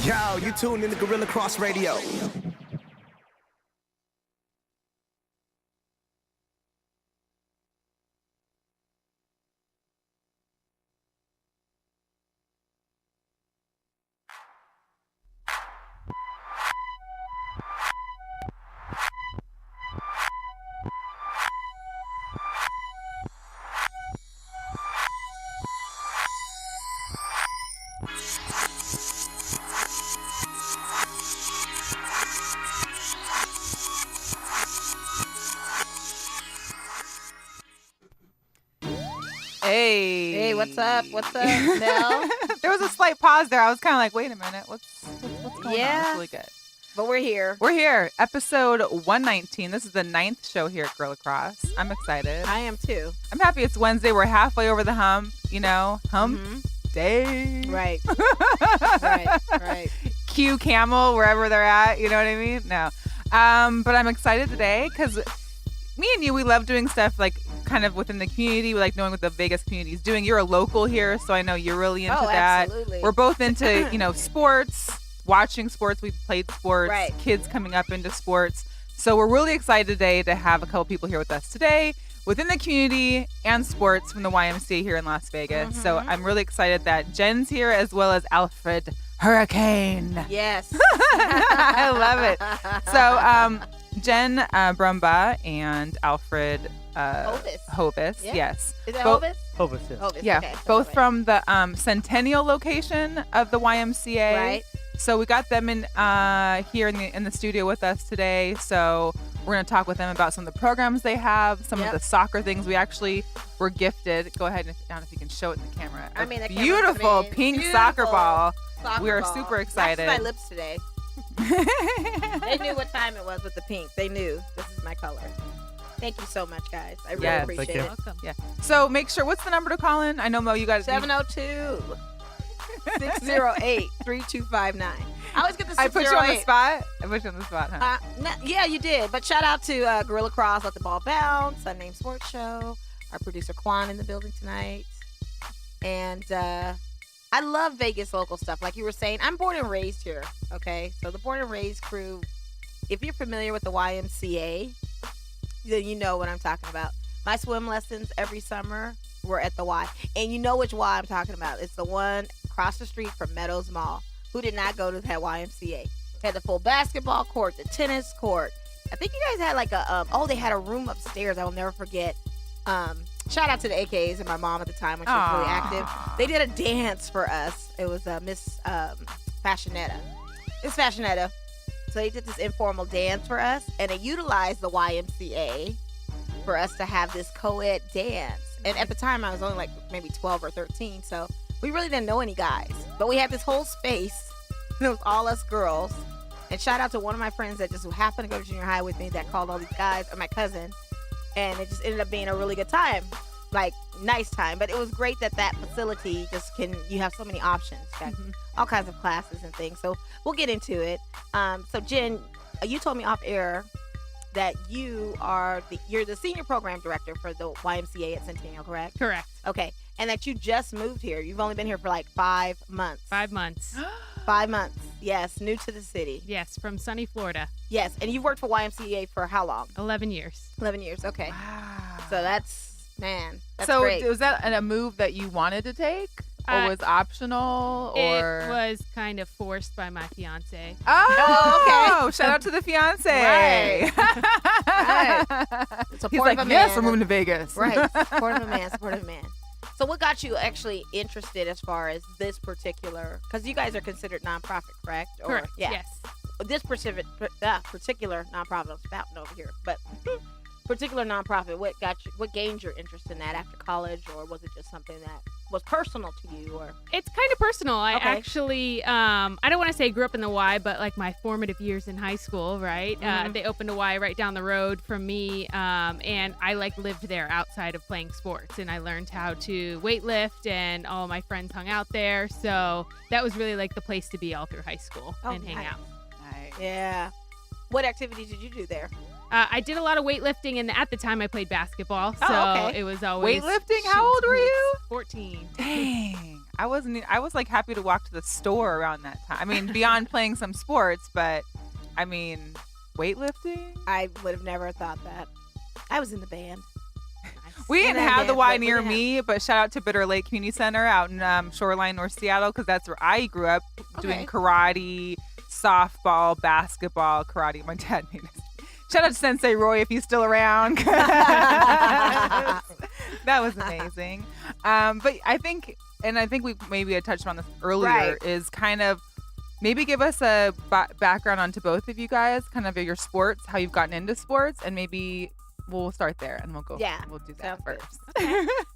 Yo, you tuned in to Gorilla Cross Radio. Hey, what's up? What's up, Mel? There was a slight pause there. I was kind of like, wait a minute, what's going on? It's really good. But we're here. We're here. Episode 119. This is the 9th show here at Girl Across. I'm excited. I am too. I'm happy it's Wednesday. We're halfway over the hump, hump day. Right. right. Cue camel wherever they're at. You know what I mean? No. But I'm excited today because me and you, we love doing stuff like kind of within the community. We like knowing what the Vegas community is doing. You're a local here, so I know you're really into that. Absolutely. We're both into, sports, watching sports. We've played sports, right. Kids coming up into sports. So we're really excited today to have a couple people here with us today within the community and sports from the YMCA here in Las Vegas. Mm-hmm. So I'm really excited that Jenn's here as well as Alfred Hurricane. Yes. I love it. So Jenn Brumbaugh and Alfred Hoviss. Yeah. Yes. Is that Both- Hoviss? Hoviss, yeah. Hoviss, Yeah, okay. both from the Centennial location of the YMCA. Right. So we got them in here in the studio with us today. So we're going to talk with them about some of the programs they have, some of the soccer things. We actually were gifted. Go ahead and if you can show it in the camera. I mean, the camera's beautiful gonna be pink beautiful soccer ball. Soccer We are ball. super excited. Matched my lips today. They knew what time it was with the pink. They knew this is my color. Thank you so much, guys. I really Yes. appreciate Thank you. it. Welcome. Yeah. So make sure. What's the number to call in? I know Mo, you got it. 702-608-3259. I always get the 608. I put you on the spot. I put you on the spot, huh? Yeah, you did. But shout out to Gorilla Cross, Let the Ball Bounce, Unnamed Sports Show, our producer Quan in the building tonight. And I love Vegas local stuff. Like you were saying, I'm born and raised here, okay? So the born and raised crew, if you're familiar with the YMCA, then you know what I'm talking about. My swim lessons every summer were at the Y. And you know which Y I'm talking about. It's the one across the street from Meadows Mall. Who did not go to that YMCA? Had the full basketball court, the tennis court. I think you guys had like they had a room upstairs I will never forget. Shout out to the AKAs and my mom at the time when she was really active. They did a dance for us. It was Miss Fashionetta. It's Fashionetta. So they did this informal dance for us, and they utilized the YMCA for us to have this co-ed dance. And at the time, I was only like maybe 12 or 13, so we really didn't know any guys. But we had this whole space, and it was all us girls. And shout out to one of my friends that just happened to go to junior high with me that called all these guys, or my cousin, and it just ended up being a really good time. Like, nice time. But it was great that facility you have so many options. You got all kinds of classes and things. So we'll get into it. So Jenn, you told me off air that you're the senior program director for the YMCA at Centennial, correct? Correct. Okay. And that you just moved here. You've only been here for like 5 months. 5 months. 5 months. Yes. New to the city. Yes, from sunny Florida. Yes. And you've worked for YMCA for how long? 11 years. 11 years. Okay. Wow. So that's so great. was that a move that you wanted to take, or was optional, or It was kind of forced by my fiance. Oh, okay. Shout out to the fiance. Right. Right. He's Support like, of a yes, man. we're moving to Vegas. Right. Supportive man. So what got you actually interested as far as this particular, because you guys are considered nonprofit, correct? Or, Correct. Yeah. Yes. This particular nonprofit, I'm spouting over here, but particular nonprofit, what gained your interest in that after college, or was it just something that was personal to you? Or It's kind of personal. I Okay. actually, I don't want to say grew up in the Y, but like my formative years in high school, right? They opened a Y right down the road from me, and I lived there outside of playing sports, and I learned how to weightlift, and all my friends hung out there. So that was really the place to be all through high school and hang nice. out. Nice. Yeah. What activities did you do there? I did a lot of weightlifting, and at the time I played basketball, so Oh, okay. it was always Weightlifting? How old were you? 14. Dang. I was like happy to walk to the store around that time. I mean, beyond playing some sports, but I mean, weightlifting. I would have never thought that. I was in the band. We didn't have the Y near me, but shout out to Bitter Lake Community Center out in Shoreline, North Seattle, because that's where I grew up doing karate, softball, basketball, karate. My dad made us. Shout out to Sensei Roy if he's still around. That was amazing. But I think we maybe had touched on this earlier, is kind of maybe give us a background onto both of you guys, kind of your sports, how you've gotten into sports, and maybe we'll start there and we'll go. Yeah, we'll do that first.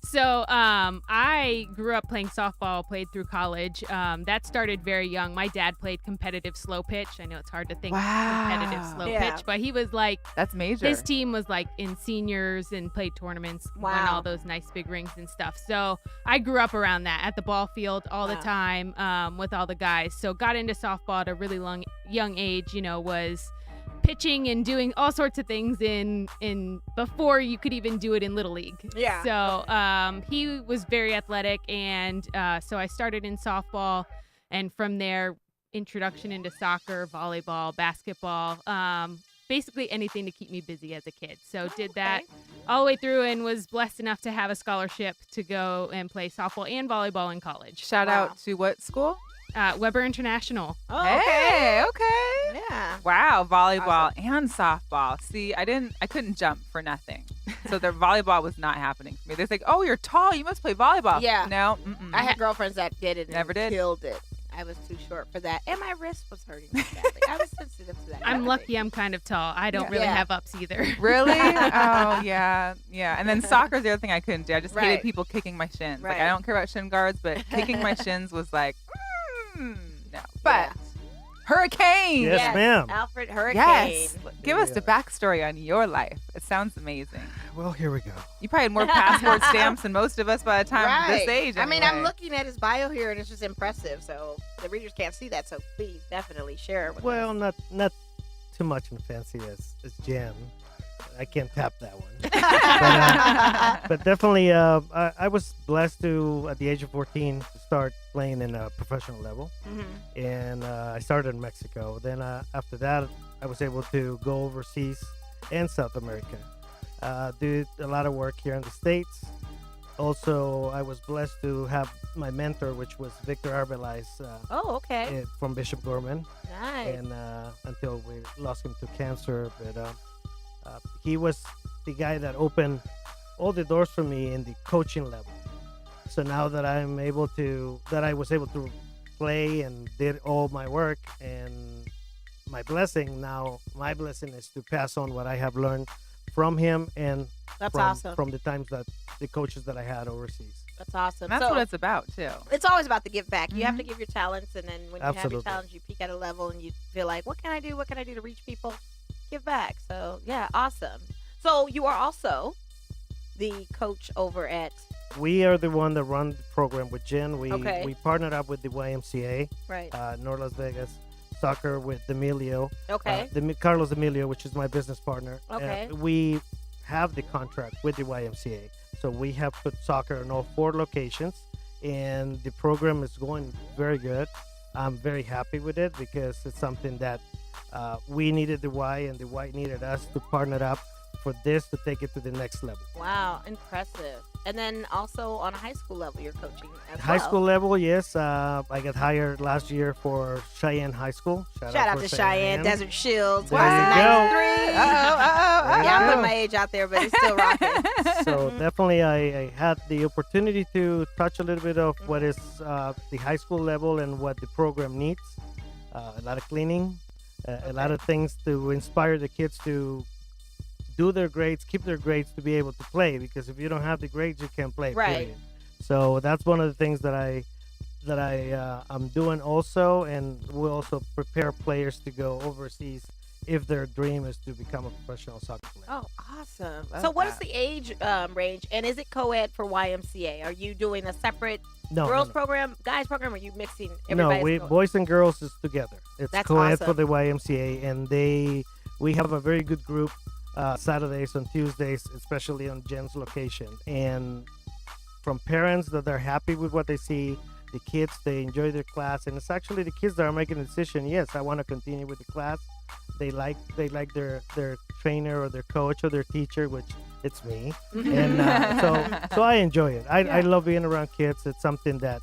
So I grew up playing softball, played through college. That started very young. My dad played competitive slow pitch. I know it's hard to think competitive slow pitch, but he was like, that's major. His team was like in seniors and played tournaments, won all those nice big rings and stuff. So I grew up around that at the ball field all the time with all the guys. So got into softball at a really young age, was pitching and doing all sorts of things in before you could even do it in Little League. Yeah. So he was very athletic, and so I started in softball, and from there, introduction into soccer, volleyball, basketball, basically anything to keep me busy as a kid. So did that all the way through, and was blessed enough to have a scholarship to go and play softball and volleyball in college. Shout out to what school? Weber International. Oh, okay. Yeah. Wow, volleyball and softball. See, I couldn't jump for nothing. So the volleyball was not happening for me. They're like, "Oh, you're tall. You must play volleyball." Yeah. No. I had girlfriends that did it. And Never did. Killed it. I was too short for that, and my wrist was hurting me badly. I was sensitive to that. I'm lucky I'm kind of tall. I don't really have ups either. Really? Oh, yeah. And then soccer's the other thing I couldn't do. I just hated people kicking my shins. Like, I don't care about shin guards, but kicking my shins was like, no. But Hurricane. Yes, ma'am. Alfred Hurricane. Yes. Give us the backstory on your life. It sounds amazing. Well, here we go. You probably had more passport stamps than most of us by the time of this age. I mean, anyway. I'm looking at his bio here, and it's just impressive. So the readers can't see that. So please, definitely share it with us. Not too much and fancy as Jenn. I can't tap that one. But definitely, I was blessed to, at the age of 14, to start playing in a professional level. Mm-hmm. And I started in Mexico. Then after that, I was able to go overseas and South America. Did a lot of work here in the States. Also, I was blessed to have my mentor, which was Victor Arbeláez. From Bishop Gorman. Nice. And until we lost him to cancer. But he was the guy that opened all the doors for me in the coaching level. So now that I was able to play and did all my work, and my blessing is to pass on what I have learned from him and from the times that the coaches that I had overseas. That's awesome. And that's what it's about too. It's always about the give back. You have to give your talents, and then when you have your Absolutely. talents, you peak at a level, and you feel like, what can I do? What can I do to reach people? Give back. So yeah, awesome. So you are also the coach over at. We are the one that run the program with Jenn. We partnered up with the YMCA, North Las Vegas, soccer with Emilio, Carlos Emilio, which is my business partner. We have the contract with the YMCA, so we have put soccer in all 4 locations, and the program is going very good. I'm very happy with it because it's something that we needed the Y, and the Y needed us to partner up for this to take it to the next level. Wow, impressive. And then also on a high school level, you're coaching as High well. school level, yes. I got hired last year for Cheyenne High School. Shout out to Cheyenne, Desert Shields. There you go. Yeah, I'm putting my age out there, but it's still rocking. So definitely I had the opportunity to touch a little bit of what is the high school level and what the program needs. A lot of cleaning, a lot of things to inspire the kids to do their grades, keep their grades to be able to play, because if you don't have the grades, you can't play. Right. Period. So that's one of the things that I'm doing also, and we'll also prepare players to go overseas if their dream is to become a professional soccer player. Oh, awesome. So what is the age range, and is it co-ed for YMCA? Are you doing a separate girls program, guys program, or are you mixing everybody? No, boys and girls is together. It's co-ed awesome. for the YMCA, and we have a very good group Saturdays and Tuesdays, especially on Jenn's location. And from parents that are happy with what they see, the kids, they enjoy their class, and it's actually the kids that are making the decision. Yes, I want to continue with the class. They like their trainer or their coach or their teacher, which it's me, and so I enjoy it. I love being around kids. It's something that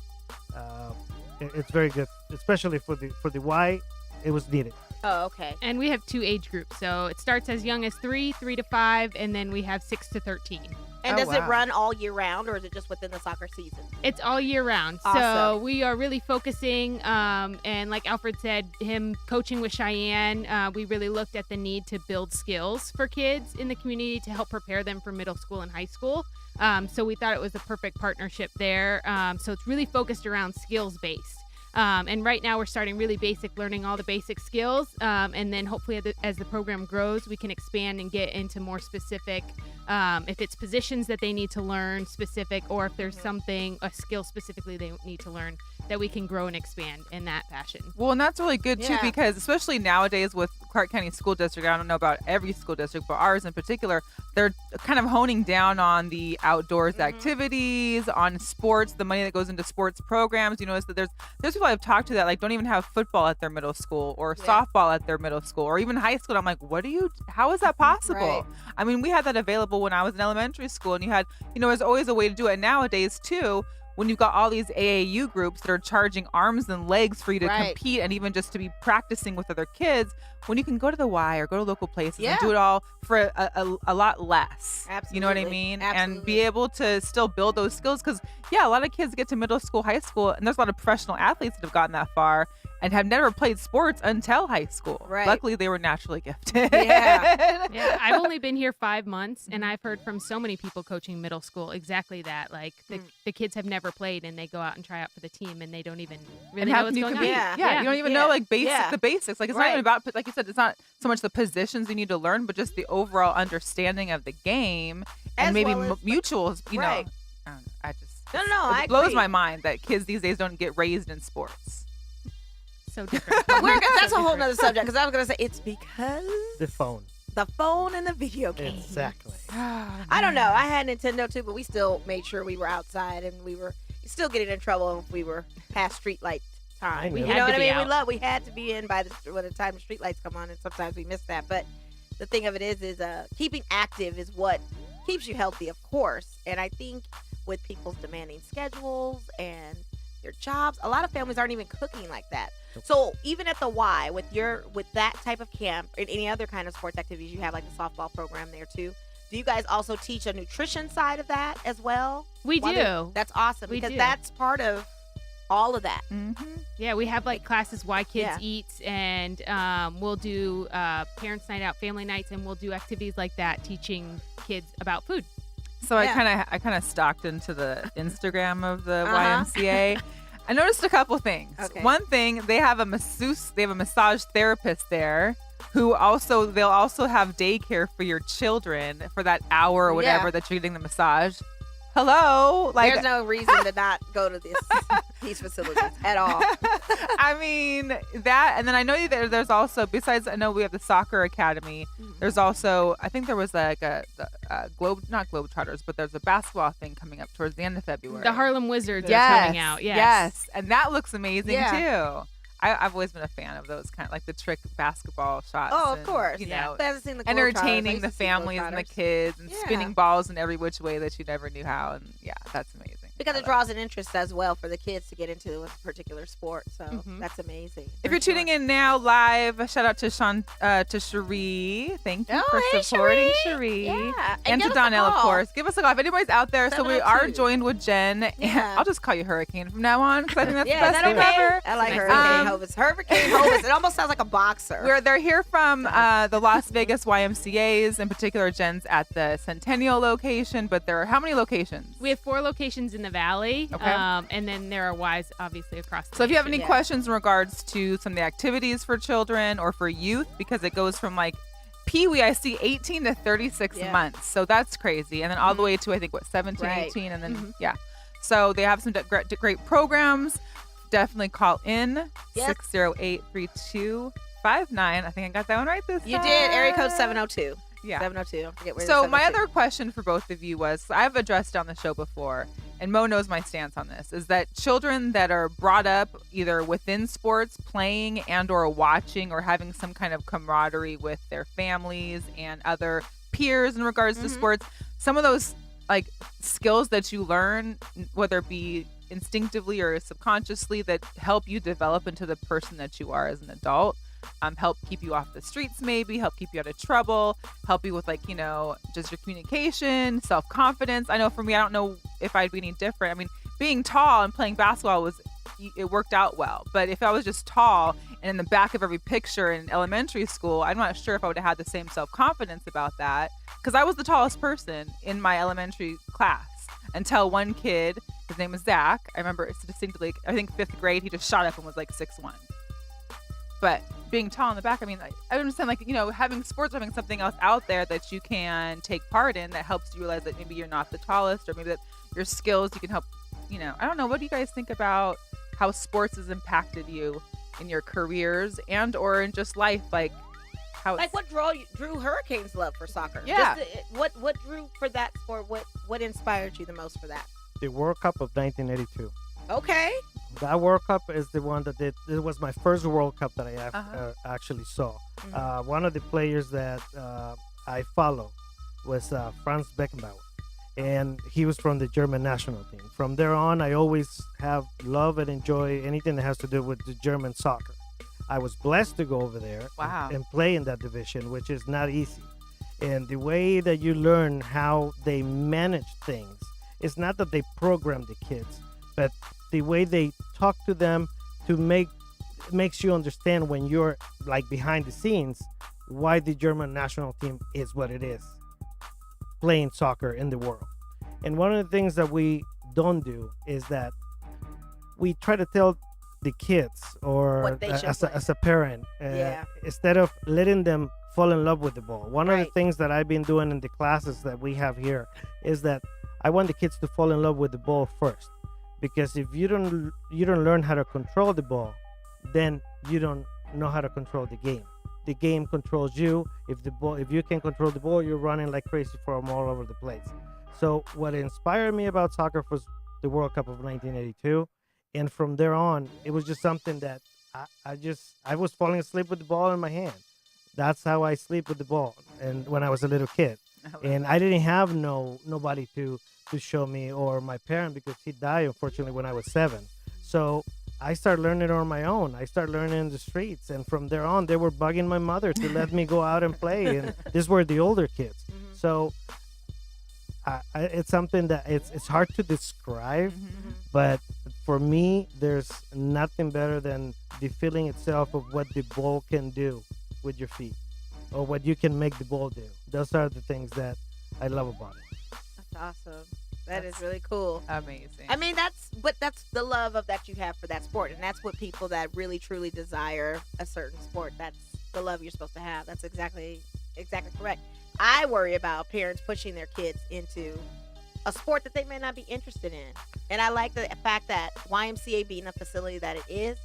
it's very good, especially for the Y. It was needed. Oh, okay. And we have 2 age groups, so it starts as young as 3 to 5, and then we have 6 to 13. And does it run all year round, or is it just within the soccer season? It's all year round. Awesome. So we are really focusing, and like Alfred said, him coaching with Cheyenne, we really looked at the need to build skills for kids in the community to help prepare them for middle school and high school. So we thought it was a perfect partnership there. So it's really focused around skills-based. And right now we're starting really basic, learning all the basic skills. And then hopefully as the program grows, we can expand and get into more specific, if it's positions that they need to learn specific, or if there's something, a skill specifically they need to learn, that we can grow and expand in that fashion. Well, and that's really good too, because especially nowadays with Clark County School District, I don't know about every school district, but ours in particular, they're kind of honing down on the outdoors activities, on sports, the money that goes into sports programs. You notice that there's people I've talked to that like don't even have football at their middle school or softball at their middle school or even high school. And I'm like, how is that possible? Right. I mean, we had that available when I was in elementary school, and you had, there's always a way to do it. Nowadays too, when you've got all these AAU groups that are charging arms and legs for you to compete and even just to be practicing with other kids, when you can go to the Y or go to local places and do it all for a lot less. Absolutely. You know what I mean? Absolutely. And be able to still build those skills, because a lot of kids get to middle school, high school, and there's a lot of professional athletes that have gotten that far and have never played sports until high school. Right. Luckily, they were naturally gifted. Yeah, I've only been here 5 months, and I've heard from so many people coaching middle school exactly that. Like the kids have never played, and they go out and try out for the team, and they don't even really know what's going on. Yeah, you don't even know like the basics. Like it's not even about, like you said, it's not so much the positions you need to learn, but just the overall understanding of the game and maybe mutuals. You know, I just it blows my mind that kids these days don't get raised in sports. So different. That's a whole nother subject, because I was going to say it's because the phone and the video game. Exactly. I don't know. I had Nintendo too, but we still made sure we were outside, and we were still getting in trouble if we were past street light time. We you had know to what I be mean? out. We had to be in by the time the street lights come on, and sometimes we miss that. But the thing of it is keeping active is what keeps you healthy, of course. And I think with people's demanding schedules and their jobs, a lot of families aren't even cooking like that. So even at the Y, with that type of camp and any other kind of sports activities you have, like the softball program there too, do you guys also teach a nutrition side of that as well? We do. That's awesome, because that's part of all of that. Yeah, we have like classes Y Kids Eats, and we'll do parents' night out, family nights, and we'll do activities like that, teaching kids about food. So I kind of stalked into the Instagram of the YMCA. I noticed a couple things. Okay. One thing, they have a massage therapist there who they'll also have daycare for your children for that hour or whatever that you're getting the massage. Hello, like there's no reason to not go to these facilities at all. I mean that, and then I know there's also, besides, I know we have the soccer academy. There's also, I think there was like a not Globetrotters, but there's a basketball thing coming up towards the end of February. The Harlem Wizards are coming out. Yes, and that looks amazing too. I've always been a fan of those kind of like the trick basketball shots. Oh, of course. You know, I haven't seen the entertaining the families and the kids and spinning balls in every which way that you never knew how. And that's amazing. Because it draws an interest as well for the kids to get into a particular sport. So that's amazing. If you're tuning in now live, shout out to Cherie. Thank you for supporting Cherie. Yeah. And to Donnell, of course. Give us a call if anybody's out there. So we are joined with Jenn. Yeah. I'll just call you Hurricane from now on, because I think that's the best name okay? ever. I like Hurricane Hoviss. Hurricane Hoviss. It almost sounds like a boxer. They're here from the Las Vegas YMCAs. In particular, Jenn's at the Centennial location, but there are how many locations? We have 4 locations in the Valley, and then there are Ys obviously across the So if you have any Yeah. questions in regards to some of the activities for children or for youth, because it goes from like Pee-wee, I see 18 to 36 months. So that's crazy. And then all the way to, I think, 17, 18, and then, So they have some great programs. Definitely call in 608-3259. I think I got that one right this time. You did. Area code 702. Yeah. 702. Don't forget where So my other question for both of you was, I've addressed on the show before, and Mo knows my stance on this, is that children that are brought up either within sports, playing and or watching or having some kind of camaraderie with their families and other peers in regards to sports, some of those like skills that you learn, whether it be instinctively or subconsciously, that help you develop into the person that you are as an adult, help keep you off the streets, maybe help keep you out of trouble, help you with like, just your communication, self-confidence. I know for me, I don't know if I'd be any different. I mean, being tall and playing basketball it worked out well. But if I was just tall and in the back of every picture in elementary school, I'm not sure if I would have had the same self-confidence about that, because I was the tallest person in my elementary class until one kid, his name was Zach. I remember distinctly, I think 5th grade, he just shot up and was like 6'1". But being tall in the back, I mean, I understand, like, having sports, having something else out there that you can take part in that helps you realize that maybe you're not the tallest, or maybe that your skills, you can help, I don't know. What do you guys think about how sports has impacted you in your careers and or in just life? Like what drew Hurricanes' love for soccer? Yeah. What drew for that sport? What inspired you the most for that? The World Cup of 1982. Okay. That World Cup is the one that it was my first World Cup that I actually saw. One of the players that I follow was Franz Beckenbauer, and he was from the German national team. From there on, I always have love and enjoy anything that has to do with the German soccer. I was blessed to go over there and play in that division, which is not easy. And the way that you learn how they manage things, it's not that they program the kids, but the way they talk to them makes you understand when you're like behind the scenes why the German national team is what it is, playing soccer in the world. And one of the things that we don't do is that we try to tell the kids, or as a parent, instead of letting them fall in love with the ball. One of the things that I've been doing in the classes that we have here is that I want the kids to fall in love with the ball first, because if you don't learn how to control the ball, then you don't know how to control the game. The game controls you. If you can control the ball, you're running like crazy from all over the place. So what inspired me about soccer was the World Cup of 1982. And from there on, it was just something that I was falling asleep with the ball in my hand. That's how I sleep with the ball. And when I was a little kid, and I didn't have nobody to show me, or my parent, because he died unfortunately when I was 7. So I started learning on my own. I started learning in the streets, and from there on, they were bugging my mother to let me go out and play. And these were the older kids. So it's something that it's hard to describe, but for me, there's nothing better than the feeling itself of what the ball can do with your feet, or what you can make the ball do. Those are the things that I love about it. That's awesome. That's really cool. Amazing. I mean, that's the love that you have for that sport, and that's what people that really truly desire a certain sport, that's the love you're supposed to have. That's exactly correct. I worry about parents pushing their kids into a sport that they may not be interested in. And I like the fact that YMCA, being a facility that it is,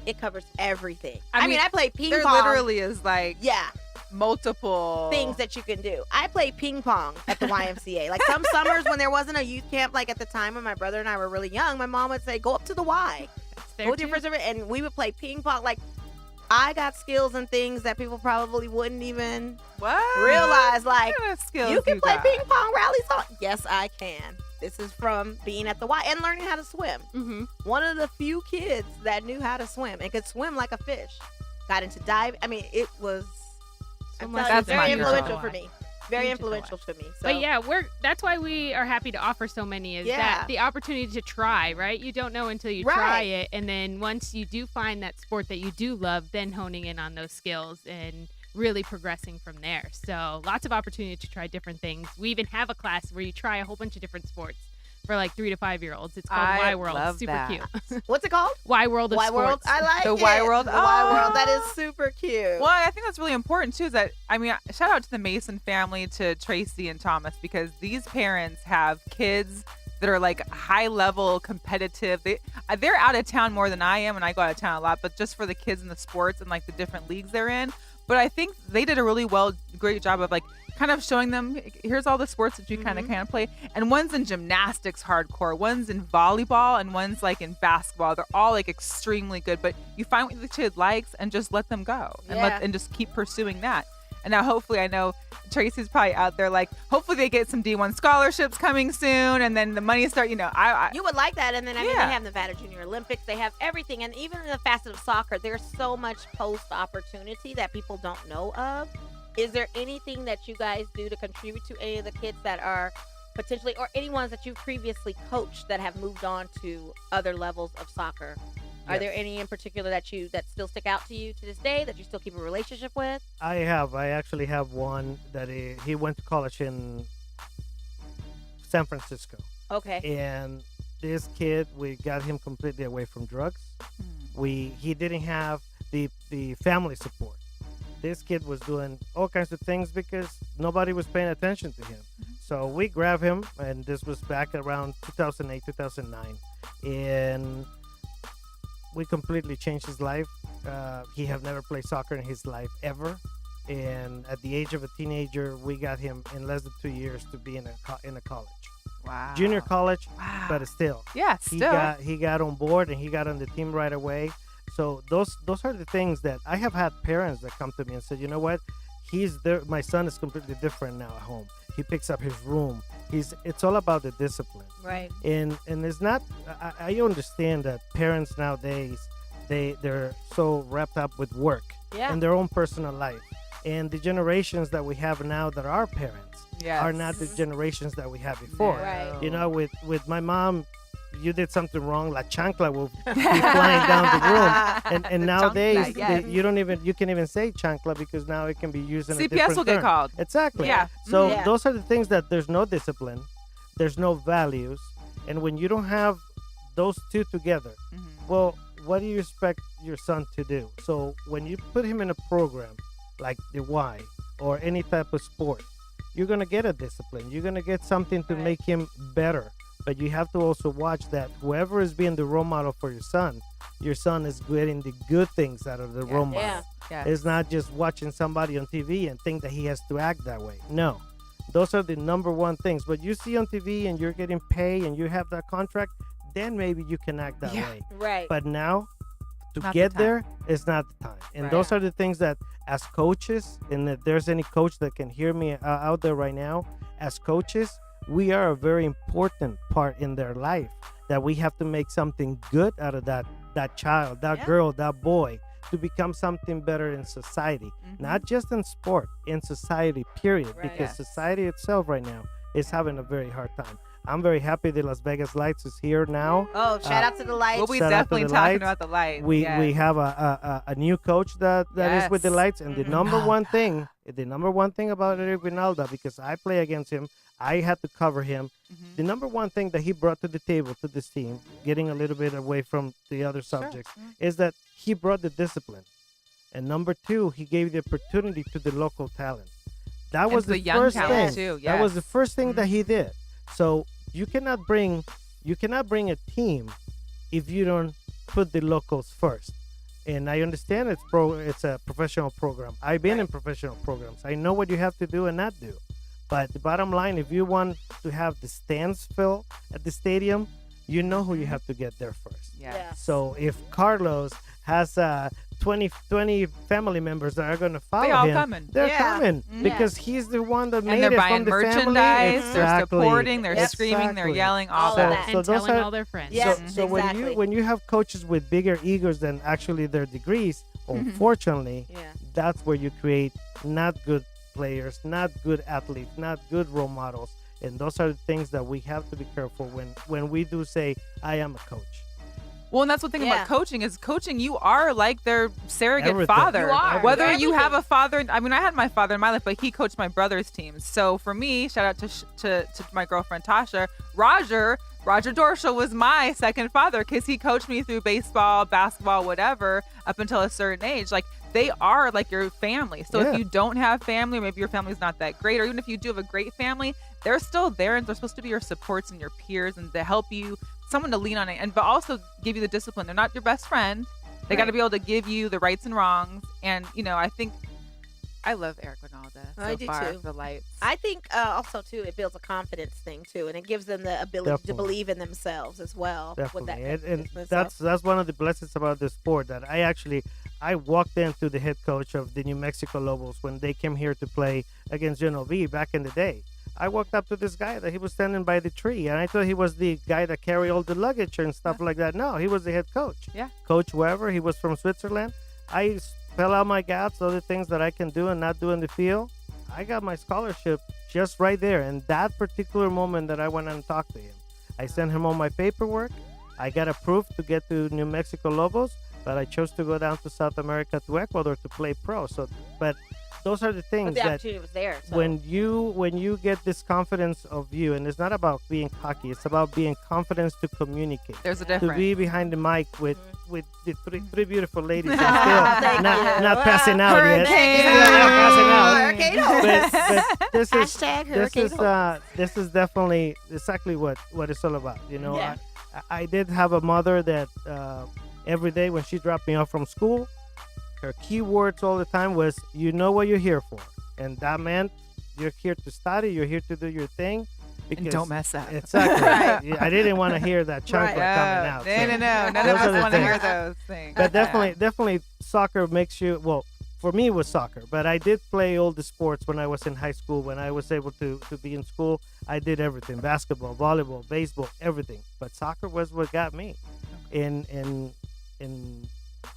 it covers everything. I mean, I play ping pong. There literally is like multiple things that you can do. I play ping pong at the YMCA. Like some summers when there wasn't a youth camp, like at the time when my brother and I were really young, my mom would say, go up to the Y. Go to and we would play ping pong. Like, I got skills and things that people probably wouldn't even realize. Like, you can play ping pong rallies. Yes, I can. This is from being at the Y and learning how to swim. One of the few kids that knew how to swim and could swim like a fish. Got into diving. I mean, it was very influential for me. Very influential to me. So. But that's why we are happy to offer so many, is that the opportunity to try, right? You don't know until you try it. And then once you do find that sport that you do love, then honing in on those skills and really progressing from there. So lots of opportunity to try different things. We even have a class where you try a whole bunch of different sports for like 3 to 5 year olds. It's called Y World. It's super cute. What's it called? Y World of Sports. World. I like the it. Y World. The Y World. That is super cute. Well, I think that's really important too. Is that, I mean, shout out to the Mason family, to Tracy and Thomas, because these parents have kids that are like high level competitive. They're out of town more than I am, and I go out of town a lot. But just for the kids in the sports and like the different leagues they're in. But I think they did a really great job of like kind kind of showing them, here's all the sports that you kind of play. And one's in gymnastics hardcore, one's in volleyball, and one's like in basketball. They're all like extremely good, but you find what the kid likes and just let them go and just keep pursuing that. And now hopefully, I know Tracy's probably out there like, hopefully they get some D1 scholarships coming soon, and then the money start, you would like that. And then I mean, they have Nevada Junior Olympics, they have everything. And even in the facet of soccer, there's so much post opportunity that people don't know of. Is there anything that you guys do to contribute to any of the kids that are potentially, or any ones that you've previously coached that have moved on to other levels of soccer? Are there any in particular that still stick out to you to this day that you still keep a relationship with? I actually have one that he went to college in San Francisco. Okay. And this kid, we got him completely away from drugs. He didn't have the family support. This kid was doing all kinds of things because nobody was paying attention to him. So we grabbed him, and this was back around 2008, 2009. And we completely changed his life. He had never played soccer in his life ever. And at the age of a teenager, we got him in less than 2 years to be in a college. Wow. Junior college, but still. Yeah, still. He got on board, and he got on the team right away. So those are the things that I have had parents that come to me and said, you know what? He's there. My son is completely different now at home. He picks up his room. It's all about the discipline. Right. And it's not, I understand that parents nowadays, they're so wrapped up with work and their own personal life. And the generations that we have now that are parents are not the generations that we had before. Right. You know, with my mom, you did something wrong, la chancla will be flying down the room. And nowadays, you can even say chancla because now it can be used in a different CPS will get term. called. Exactly. Yeah. So those are the things that there's no discipline, there's no values, and when you don't have those two together, well, what do you expect your son to do? So when you put him in a program like the Y or any type of sport, you're going to get a discipline. You're going to get something to make him better. But you have to also watch that whoever is being the role model for your son is getting the good things out of the role model. Yeah. It's not just watching somebody on TV and think that he has to act that way. No, those are the number one things. But you see on TV and you're getting paid and you have that contract, then maybe you can act that way. Right. But now, to Not get the time. there, it's not the time. And those are the things that as coaches, and if there's any coach that can hear me out there right now, as coaches, we are a very important part in their life, that we have to make something good out of that child, that girl, that boy, to become something better in society, not just in sport, in society, period. Because society itself right now is having a very hard time. I'm very happy that Las Vegas Lights is here now. Oh, shout out to the Lights. We'll be definitely talking about the Lights. We have a new coach that is with the Lights, and the number one thing about Eric Rinalda, because I play against him, I had to cover him. The number one thing that he brought to the table to this team, getting a little bit away from the other subjects, is that he brought the discipline. And number two, he gave the opportunity to the local talent. That was the first thing. Too, That was the first thing that he did. So you cannot bring a team if you don't put the locals first. And I understand it's a professional program. I've been in professional programs. I know what you have to do and not do. But the bottom line, if you want to have the stands fill at the stadium, you know who you have to get there first. So if Carlos has 20 family members that are going to follow him, they're coming because he's the one that made it from the family. And they're buying merchandise, they're supporting, they're screaming, they're yelling, all that. And telling all their friends. So when you have coaches with bigger egos than actually their degrees, unfortunately, that's where you create not good players, not good athletes, not good role models. And those are the things that we have to be careful when we do say, I am a coach. Well, and that's the thing about coaching is you are like their surrogate father. You are. Whether you have a father, I mean, I had my father in my life, but he coached my brother's teams. So for me, shout out to my girlfriend Tasha, Roger Dorschel was my second father because he coached me through baseball, basketball, whatever, up until a certain age. Like, they are like your family. So if you don't have family, or maybe your family's not that great, or even if you do have a great family, they're still there and they're supposed to be your supports and your peers and to help you, someone to lean on it, but also give you the discipline. They're not your best friend. They got to be able to give you the rights and wrongs. And, I think I love Eric Ronaldo. I do too. The lights. I think also too, it builds a confidence thing too, and it gives them the ability to believe in themselves as well. Definitely, and that's one of the blessings about the sport that I walked into the head coach of the New Mexico Lobos when they came here to play against Jenn back in the day. I walked up to this guy that he was standing by the tree, and I thought he was the guy that carried all the luggage and stuff like that. No, he was the head coach. Yeah. Coach Weber, he was from Switzerland. I spell out my gaps, other things that I can do and not do in the field. I got my scholarship just right there. And that particular moment that I went and talked to him, I sent him all my paperwork. I got approved to get to New Mexico Lobos, but I chose to go down to South America to Ecuador to play pro. But those are the things the opportunity was there. So. When you get this confidence of you, and it's not about being cocky, it's about being confident to communicate. There's a difference. To be behind the mic with the three beautiful ladies and still not passing out yet. But this is definitely exactly what it's all about. You know, yeah. I did have a mother that every day when she dropped me off from school, her key words all the time was, you know what you're here for. And that meant you're here to study, you're here to do your thing. And don't mess up. Exactly. Right. I didn't want to hear that chunk coming out. No. None of us want to hear those things. But definitely soccer makes you, well, for me it was soccer. But I did play all the sports when I was in high school. When I was able to be in school, I did everything. Basketball, volleyball, baseball, everything. But soccer was what got me. In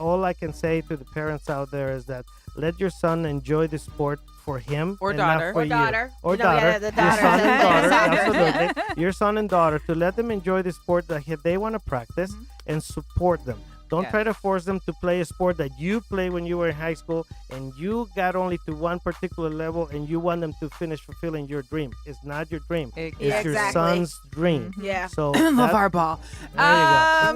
all I can say to the parents out there is that let your son enjoy the sport for him or and daughter. Not for or daughter. You. Or daughter. Yeah, the daughter. Your son and daughter. Absolutely. Your son and daughter, to let them enjoy the sport that they want to practice and support them. Don't try to force them to play a sport that you played when you were in high school and you got only to one particular level and you want them to finish fulfilling your dream. It's not your dream. It's your son's dream. Yeah. So LeVar Ball. There you go.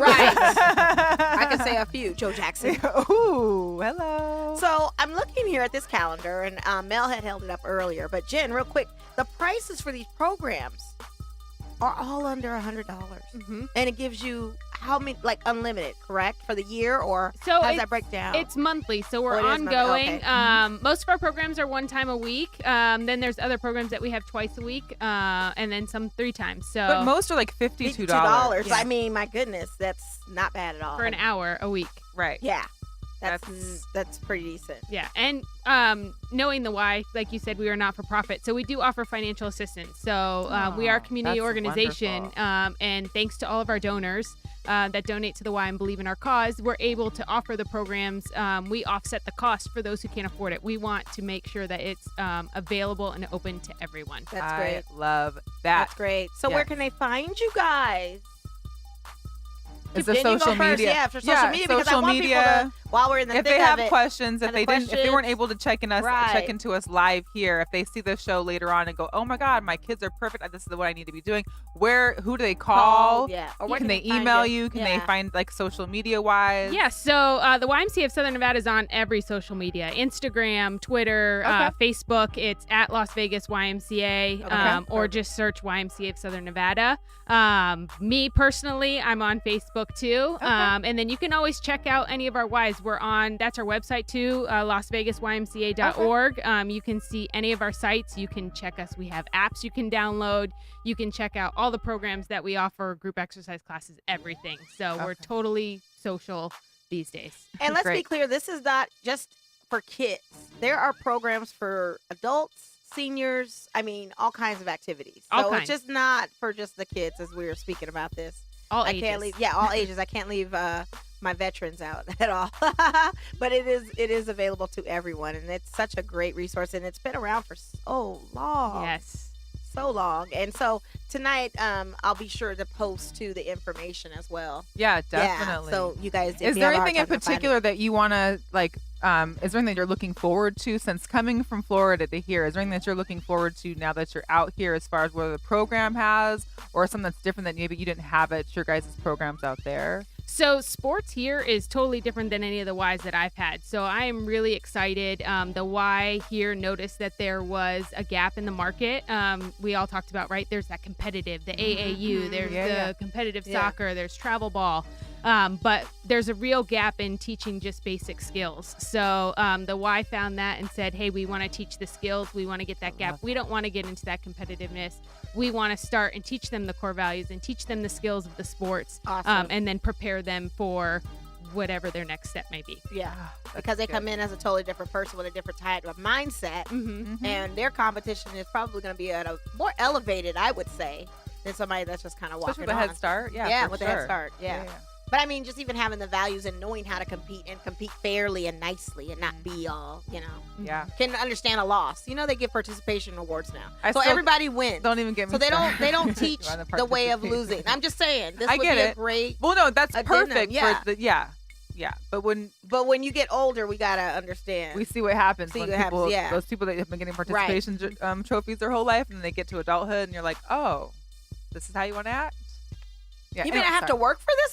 Right. I can say a few. Joe Jackson. Ooh, hello. So I'm looking here at this calendar, and Mel had held it up earlier. But Jen, real quick, the prices for these programs are all under $100, and it gives you how many, like unlimited, correct, for the year, or how does that break down? It's monthly, so we're ongoing. Okay. Most of our programs are one time a week. Then there's other programs that we have twice a week, and then some 3 times. So, but most are like $52. Yeah. I mean, my goodness, that's not bad at all for an hour a week. Right. Yeah. That's pretty decent. Yeah, and knowing the why, like you said, we are not for profit, so we do offer financial assistance. So we are a community organization, and thanks to all of our donors that donate to the Y and believe in our cause, we're able to offer the programs. We offset the cost for those who can't afford it. We want to make sure that it's available and open to everyone. That's great. I love that. That's great. So where can they find you guys? It's the social media. Yeah, for social media, because I want people to, while we're in the if thick they have of it, questions, if they weren't able to check into us live here, if they see the show later on and go, oh my God, my kids are perfect, this is what I need to be doing. Who do they call? Or can they email you? Can they find like social media wise? Yeah, so the YMCA of Southern Nevada is on every social media: Instagram, Twitter, Facebook. It's at Las Vegas YMCA, or just search YMCA of Southern Nevada. Me personally, I'm on Facebook too. And then you can always check out any of our Ys. That's our website too, LasVegasYMCA.org. You can see any of our sites. You can check us. We have apps you can download. You can check out all the programs that we offer, group exercise classes, everything. So we're totally social these days. And let's be clear, this is not just for kids. There are programs for adults, seniors, all kinds of activities. So it's just not for just the kids, as we were speaking about this. All ages. All ages. I can't leave my veterans out at all. But it is available to everyone, and it's such a great resource, and it's been around for so long. Yes. So long. And so tonight, I'll be sure to post to the information as well. Yeah, definitely. Yeah, so you guys, is there anything in particular that you want to like? Is there anything that you're looking forward to since coming from Florida to here? Is there anything that you're looking forward to now that you're out here, as far as what the program has, or something that's different that maybe you didn't have at your guys' programs out there? So sports here is totally different than any of the Ys that I've had. So I am really excited. The Y here noticed that there was a gap in the market. We all talked about, right? There's that competitive, the AAU, there's the competitive soccer, there's travel ball. But there's a real gap in teaching just basic skills. So the Y found that and said, hey, we want to teach the skills. We want to get that gap. We don't want to get into that competitiveness. We want to start and teach them the core values and teach them the skills of the sports. Awesome. And then prepare them for whatever their next step may be. Yeah, because they come in as a totally different person with a different type of mindset, and their competition is probably going to be at a more elevated, I would say, than somebody that's just kind of walking with a head start. Yeah, with a head start. Yeah. But I mean, just even having the values and knowing how to compete and compete fairly and nicely and not be all, can understand a loss. They give participation awards now, so everybody wins. Don't even get me. So they don't teach the way of losing. I'm just saying this would be a great. Well, no, that's perfect. Yeah. For the, yeah. But when you get older, we gotta understand. We see what happens when those people that have been getting participation trophies their whole life, and they get to adulthood, and you're like, oh, this is how you want to act. Yeah, you mean I have to work for this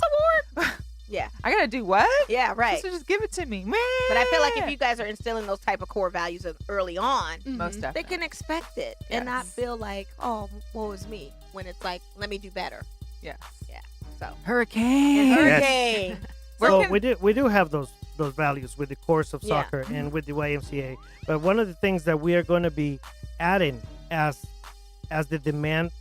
award? Yeah. I gotta do what? Yeah, right. So just give it to me, man. But I feel like if you guys are instilling those type of core values early on, most definitely, they can expect it and not feel like, oh, woe is me, when it's like, let me do better. Yes. Yeah. So hurricane. Yes. So we do have those values with the course of soccer and with the YMCA. But one of the things that we are going to be adding as the demand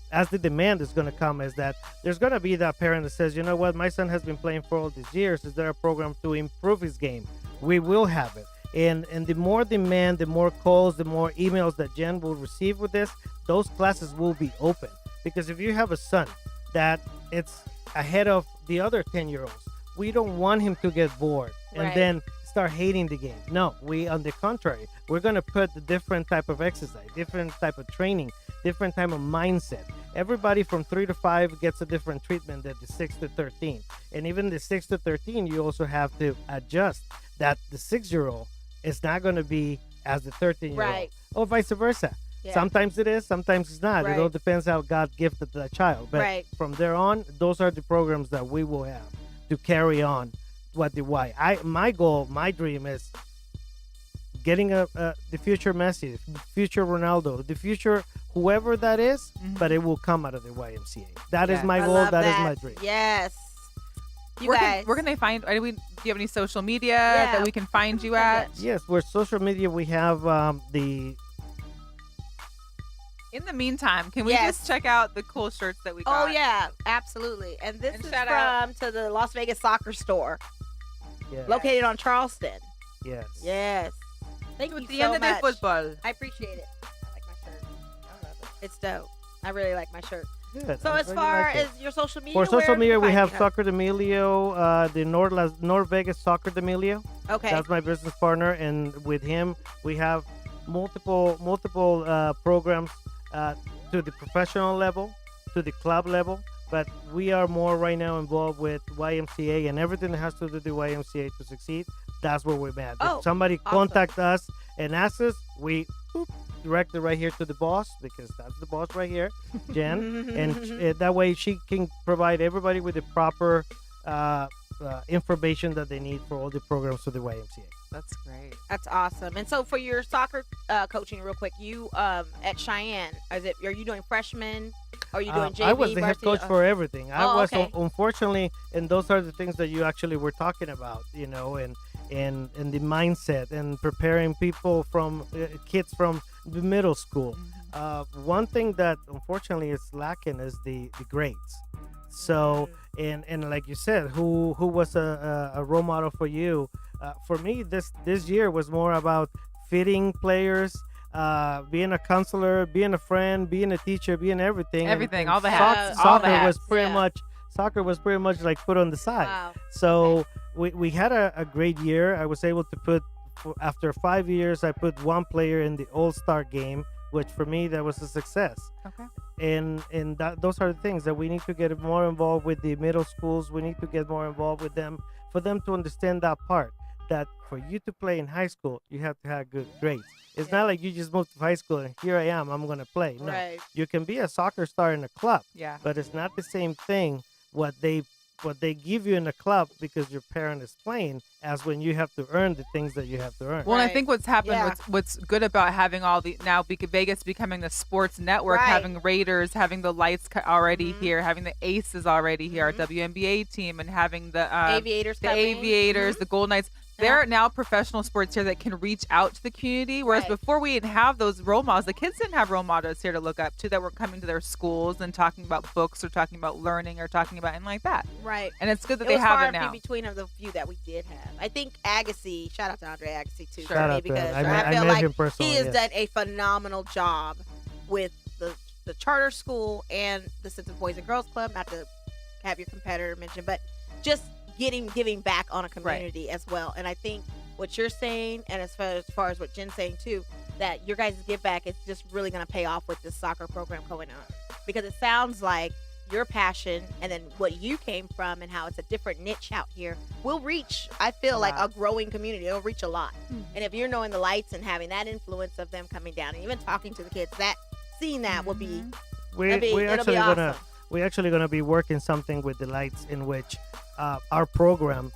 is going to come is that there's going to be that parent that says, you know what, my son has been playing for all these years. Is there a program to improve his game? We will have it. And the more demand, the more calls, the more emails that Jenn will receive with this, those classes will be open. Because if you have a son that it's ahead of the other 10-year-olds, we don't want him to get bored and then start hating the game. No, on the contrary, we're going to put a different type of exercise, different type of training, different type of mindset. Everybody from 3 to 5 gets a different treatment than the 6 to 13. And even the 6 to 13, you also have to adjust that the 6-year-old is not going to be as the 13-year-old. Right. Or vice versa. Yeah. Sometimes it is, sometimes it's not. It all depends how God gifted that child. But from there on, those are the programs that we will have to carry on what the Y. My goal, my dream is getting the future Messi, the future Ronaldo, the future whoever that is, but it will come out of the YMCA. That is my goal. That is my dream. Yes. Where can they find? Do you have any social media that we can find you at? Yes, we're social media. We have the. In the meantime, can we just check out the cool shirts that we got? Oh yeah, absolutely. And this is to the Las Vegas Soccer Store, located on Charleston. Yes. Thank you the so end much. of the football. I appreciate it. I like my shirt. I love it. It's dope. I really like my shirt. Good. So as far as your social media, for social media, we have Soccer D'Amelio, the North Vegas Soccer D'Amelio. Okay. That's my business partner, and with him, we have multiple programs to the professional level, to the club level. But we are more right now involved with YMCA and everything that has to do with the YMCA to succeed. That's where we're at. If somebody contact us and ask us, we direct it right here to the boss, because that's the boss right here, Jenn, and that way she can provide everybody with the proper information that they need for all the programs for the YMCA. That's great. That's awesome. And so for your soccer coaching, real quick, you at Cheyenne, are you doing freshman? Are you doing JV? I was the head coach for everything. I was unfortunately, and those are the things that you actually were talking about, and the mindset and preparing people from kids from the middle school. One thing that unfortunately is lacking is the grades. So and like you said, who was a role model for you? For me, this year was more about fitting players, being a counselor, being a friend, being a teacher, being everything. Everything, all the hats. Soccer was pretty much like put on the side. Wow. So we had a great year. I was able to put, after 5 years, I put one player in the All-Star game, which for me, that was a success. Okay. And those are the things that we need to get more involved with the middle schools. We need to get more involved with them for them to understand that part, that for you to play in high school, you have to have good grades. It's not like you just moved to high school and here I am, I'm going to play. No, right. You can be a soccer star in a club, yeah, but it's not the same thing what they what they give you in the club because your parent is playing as when you have to earn the things that you have to earn. Well, I think what's happened, what's good about having all the now Vegas becoming the sports network, having Raiders, having the Lights already here, having the Aces already here, our WNBA team, and having the Aviators, the Golden Knights. There are now professional sports here that can reach out to the community, whereas before we didn't have those role models. The kids didn't have role models here to look up to that were coming to their schools and talking about books or talking about learning or talking about anything like that. Right. And it's good that they have it now. It was far between of the few that we did have. I think Agassi, shout out to Andre Agassi too, Shout out because I feel met him like personally, he has done a phenomenal job with the charter school and the Centennial Boys and Girls Club. Not to have your competitor mention, but just giving back on a community as well. And I think what you're saying, and as far as what Jen's saying too, that your guys' give back is just really going to pay off with this soccer program going on, because it sounds like your passion and then what you came from and how it's a different niche out here will reach, I feel like, a growing community. It'll reach a lot. And if you're knowing the Lights and having that influence of them coming down and even talking to the kids, seeing that will be we're actually going to be working something with the Lights in which our program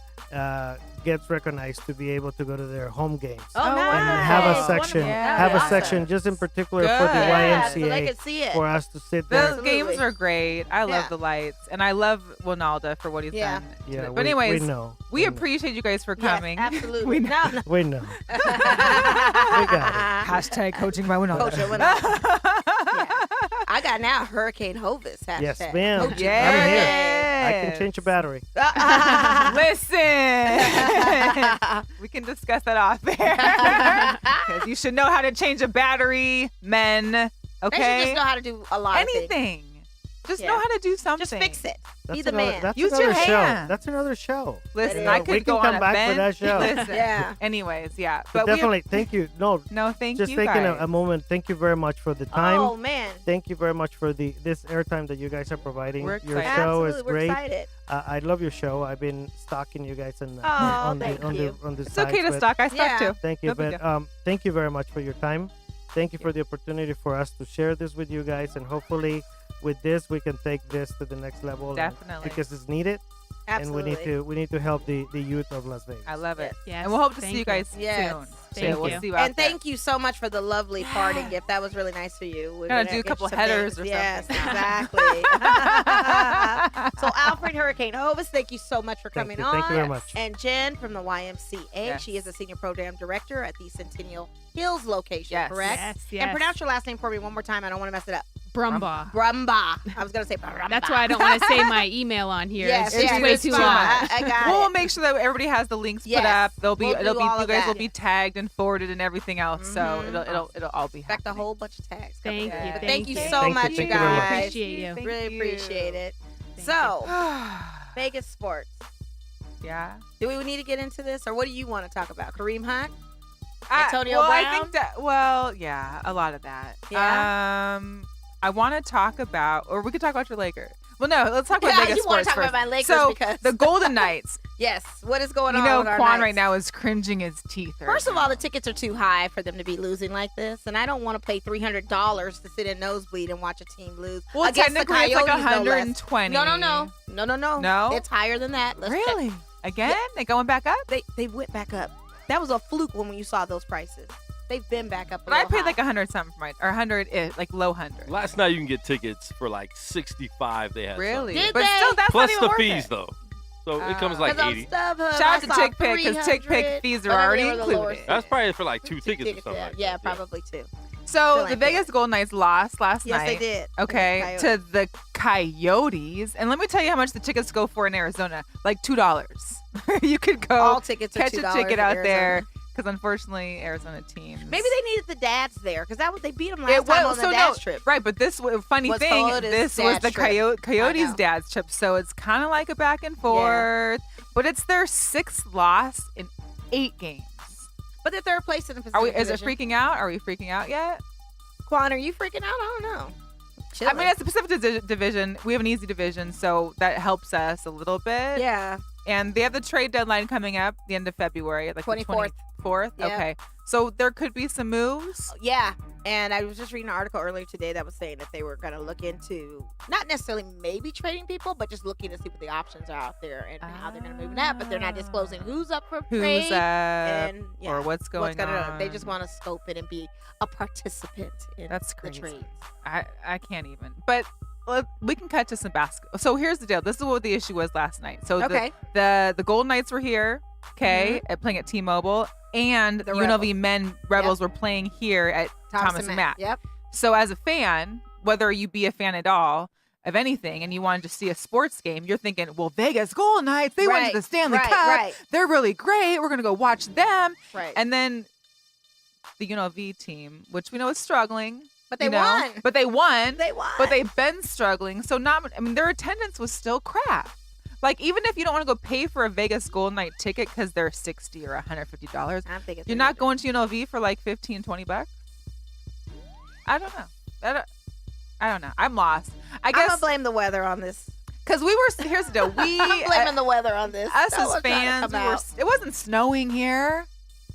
gets recognized to be able to go to their home games nice. And have a section just in particular for the YMCA, so they can see it. for us to sit there. Those games are great. I love the Lights, and I love Winalda for what he's done. Yeah, but anyways, we appreciate you guys for coming. Yes, absolutely. We know. We got it. Hashtag coaching by Winalda. I got now Hurricane Hoviss hashtag. Yes, ma'am. I'm here. I can change a battery. Listen. We can discuss that off air. Because you should know how to change a battery, men. Okay? They should just know how to do a lot of things. Just know how to do something. Just fix it. Be That's the man. Use your hand. That's another show. Listen, I could we go can come on back a for that show. Listen. Yeah. Anyways, yeah. But definitely, thank you. No, thank just you taking guys. a moment. Thank you very much for the time. Oh man. Thank you very much for this airtime that you guys are providing. We're Your excited. show Absolutely, is great. We're excited. I love your show. I've been stalking you guys on thank you. the It's sites, okay to but stalk. I stalk too. Thank you, No big but thank you very much for your time. Thank you for the opportunity for us to share this with you guys, and hopefully, with this, we can take this to the next level. Definitely. Because it's needed. Absolutely. And we need to help the youth of Las Vegas. I love it. Yes. And we'll hope to Thank see you guys soon. Thank We'll you. see you out And thank you so much for the lovely party gift. That was really nice for you. We're Gotta gonna do a get couple you some headers things. or Yes, something. exactly. So Alfred Hurricane Hoviss, thank you so much for coming on. Thank you very much. And Jen from the YMCA. Yes. She is a senior program director at the Centennial Hills location, Yes. correct? Yes. And pronounce your last name for me one more time. I don't want to mess it up. Brumbaugh. Brumbaugh. I was going to say Brumbaugh. That's why I don't want to say my email on here. Yes, it's just way it's too fine. long. I got We'll it. make sure that everybody has the links put Yes. up. They'll be, We'll do all you of guys that. will be tagged and forwarded and everything else. So Mhm. it'll all be In fact, a happening. whole bunch of tags. Thank coming you. up. Yeah. Thank you Thank so you. much, Thank you you very much. guys. Appreciate you. Thank Really you. appreciate it. Thank So, Vegas sports. Yeah. Do we need to get into this, or what do you want to talk about? Kareem Hunt? I Brown? think that. Yeah, a lot of that. Yeah? I want to talk about, or we could talk about your Lakers. Well, no, let's talk about Yeah, Vegas you wanna sports talk first. about my Lakers so because- the Golden Knights. Yes. What is going You on know, with our Quan Knights? right now is cringing his teeth. First of all, the tickets are too high for them to be losing like this, and I don't want to pay $300 to sit in nosebleed and watch a team lose. Well, against the technically, it's like Coyotes, no less. 120. No. No? It's higher than that. Let's check. Really? Again? They going back up? They went back up. That was a fluke when you saw those prices. They've been back up. But I paid like 100 something for mine, or 100, like low 100. Last night you can get tickets for like 65. They had Really? Did But they? still, that's plus not even the worth fees it. though, so it comes like 'Cause on 80. StubHub, Shout out I to saw Chick Pick, 'cause Chick Pick 300, fees are but then already they were the included. lower That's probably for like two Two tickets or something. like Yeah, that. probably two. So Still the ain't Vegas Golden Knights lost last Yes, night. they did. Okay, to the Coyotes. And let me tell you how much the tickets go for in Arizona. Like $2. You could go All tickets are catch $2 a ticket in out Arizona. there. Because unfortunately, Arizona teams. Maybe they needed the dads there because they beat them last time on the dad's trip. Right, but this funny Was thing, Coyotes' this was dad's the trip. Coyotes' I know. dad's trip, so it's kind of like a back and forth. But it's their 6th loss in 8 games. But they're third place in the Pacific Is it Division. freaking out? Are we freaking out yet? Quan, are you freaking out? I don't know. I mean, it's the Pacific Division. We have an easy division, so that helps us a little bit. Yeah. And they have the trade deadline coming up the end of February, like 24th. 4th? Yep. Okay. So there could be some moves. Yeah. And I was just reading an article earlier today that was saying that they were going to look into not necessarily maybe trading people, but just looking to see what the options are out there and how they're going to move that. But they're not disclosing who's up for trade and or what's going on. They just want to scope it and be a participant in That's crazy. the trades. I can't even. But we can cut to some basketball. So here's the deal. This is what the issue was last night. So the Golden Knights were here, playing at T-Mobile, and the UNLV men Rebels were playing here at Thomas and Mack. Yep. So as a fan, whether you be a fan at all of anything and you wanted to see a sports game, you're thinking, well, Vegas Golden Knights, they went to the Stanley Cup. Right. They're really great. We're going to go watch them. Right. And then the UNLV team, which we know is struggling. But they won. But they won. They won. But they've been struggling. So their attendance was still crap. Like, even if you don't want to go pay for a Vegas Golden Knight ticket because they're $60 or $150, I'm thinking you're not going to UNLV for like $15, $20? I don't know. I don't know. I'm lost. I guess I'm gonna blame the weather on this. Because here's the deal. I'm blaming the weather on this. Us as fans, it wasn't snowing here.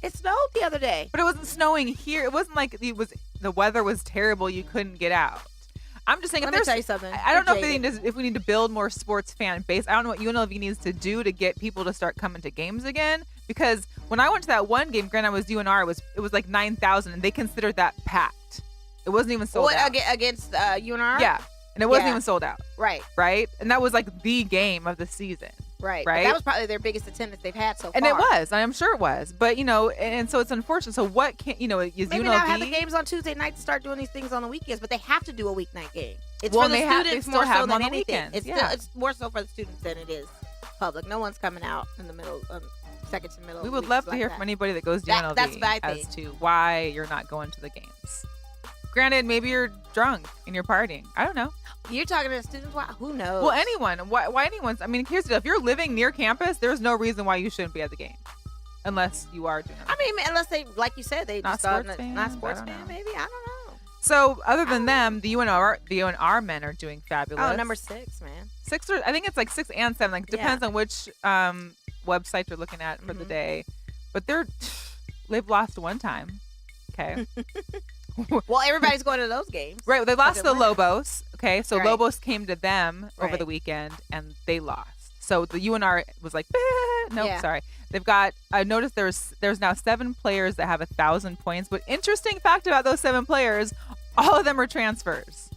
It snowed the other day. But it wasn't snowing here. It wasn't like the weather was terrible. You couldn't get out. I'm just saying. Let me tell you something. I don't know if we need to build more sports fan base. I don't know what UNLV needs to do to get people to start coming to games again. Because when I went to that one game, granted I was UNR, it was like 9,000, and they considered that packed. It wasn't even sold out. Against UNR? Yeah, and it wasn't even sold out. Right. Right, and that was like the game of the season. Right. Right. But that was probably their biggest attendance they've had so far. And it was. I'm sure it was. But, and so it's unfortunate. So what can, is Maybe UNLV... now have the games on Tuesday night to start doing these things on the weekends, but they have to do a weeknight game. It's Well, for the they students still more have so them than on the anything. weekends, It's more so for the students than it is public. No one's coming out in the middle, second to middle. We would love to hear from anybody that goes to UNLV that's my thing. as to why you're not going to the games. Granted, maybe you're drunk and you're partying. I don't know. You're talking to the students? Who knows? Well, anyone. Why anyone? I mean, here's the deal. If you're living near campus, there's no reason why you shouldn't be at the game. Unless you are doing it. I mean, unless they, like you said, they not just sports not fans, sports fan, maybe. I don't know. So, other than them, the UNR men are doing fabulous. Oh, number 6, man. 6 I think it's like 6 and 7. Like, depends on which website you're looking at for the day. But they've lost one time. Okay. Well, everybody's going to those games. Right. They lost to Lobos. Okay. So Right. Lobos came to them over Right. the weekend and they lost. So the UNR was like, no, Yeah. sorry. They've got, I noticed there's now 7 players that have 1,000 points. But interesting fact about those 7 players, all of them are transfers.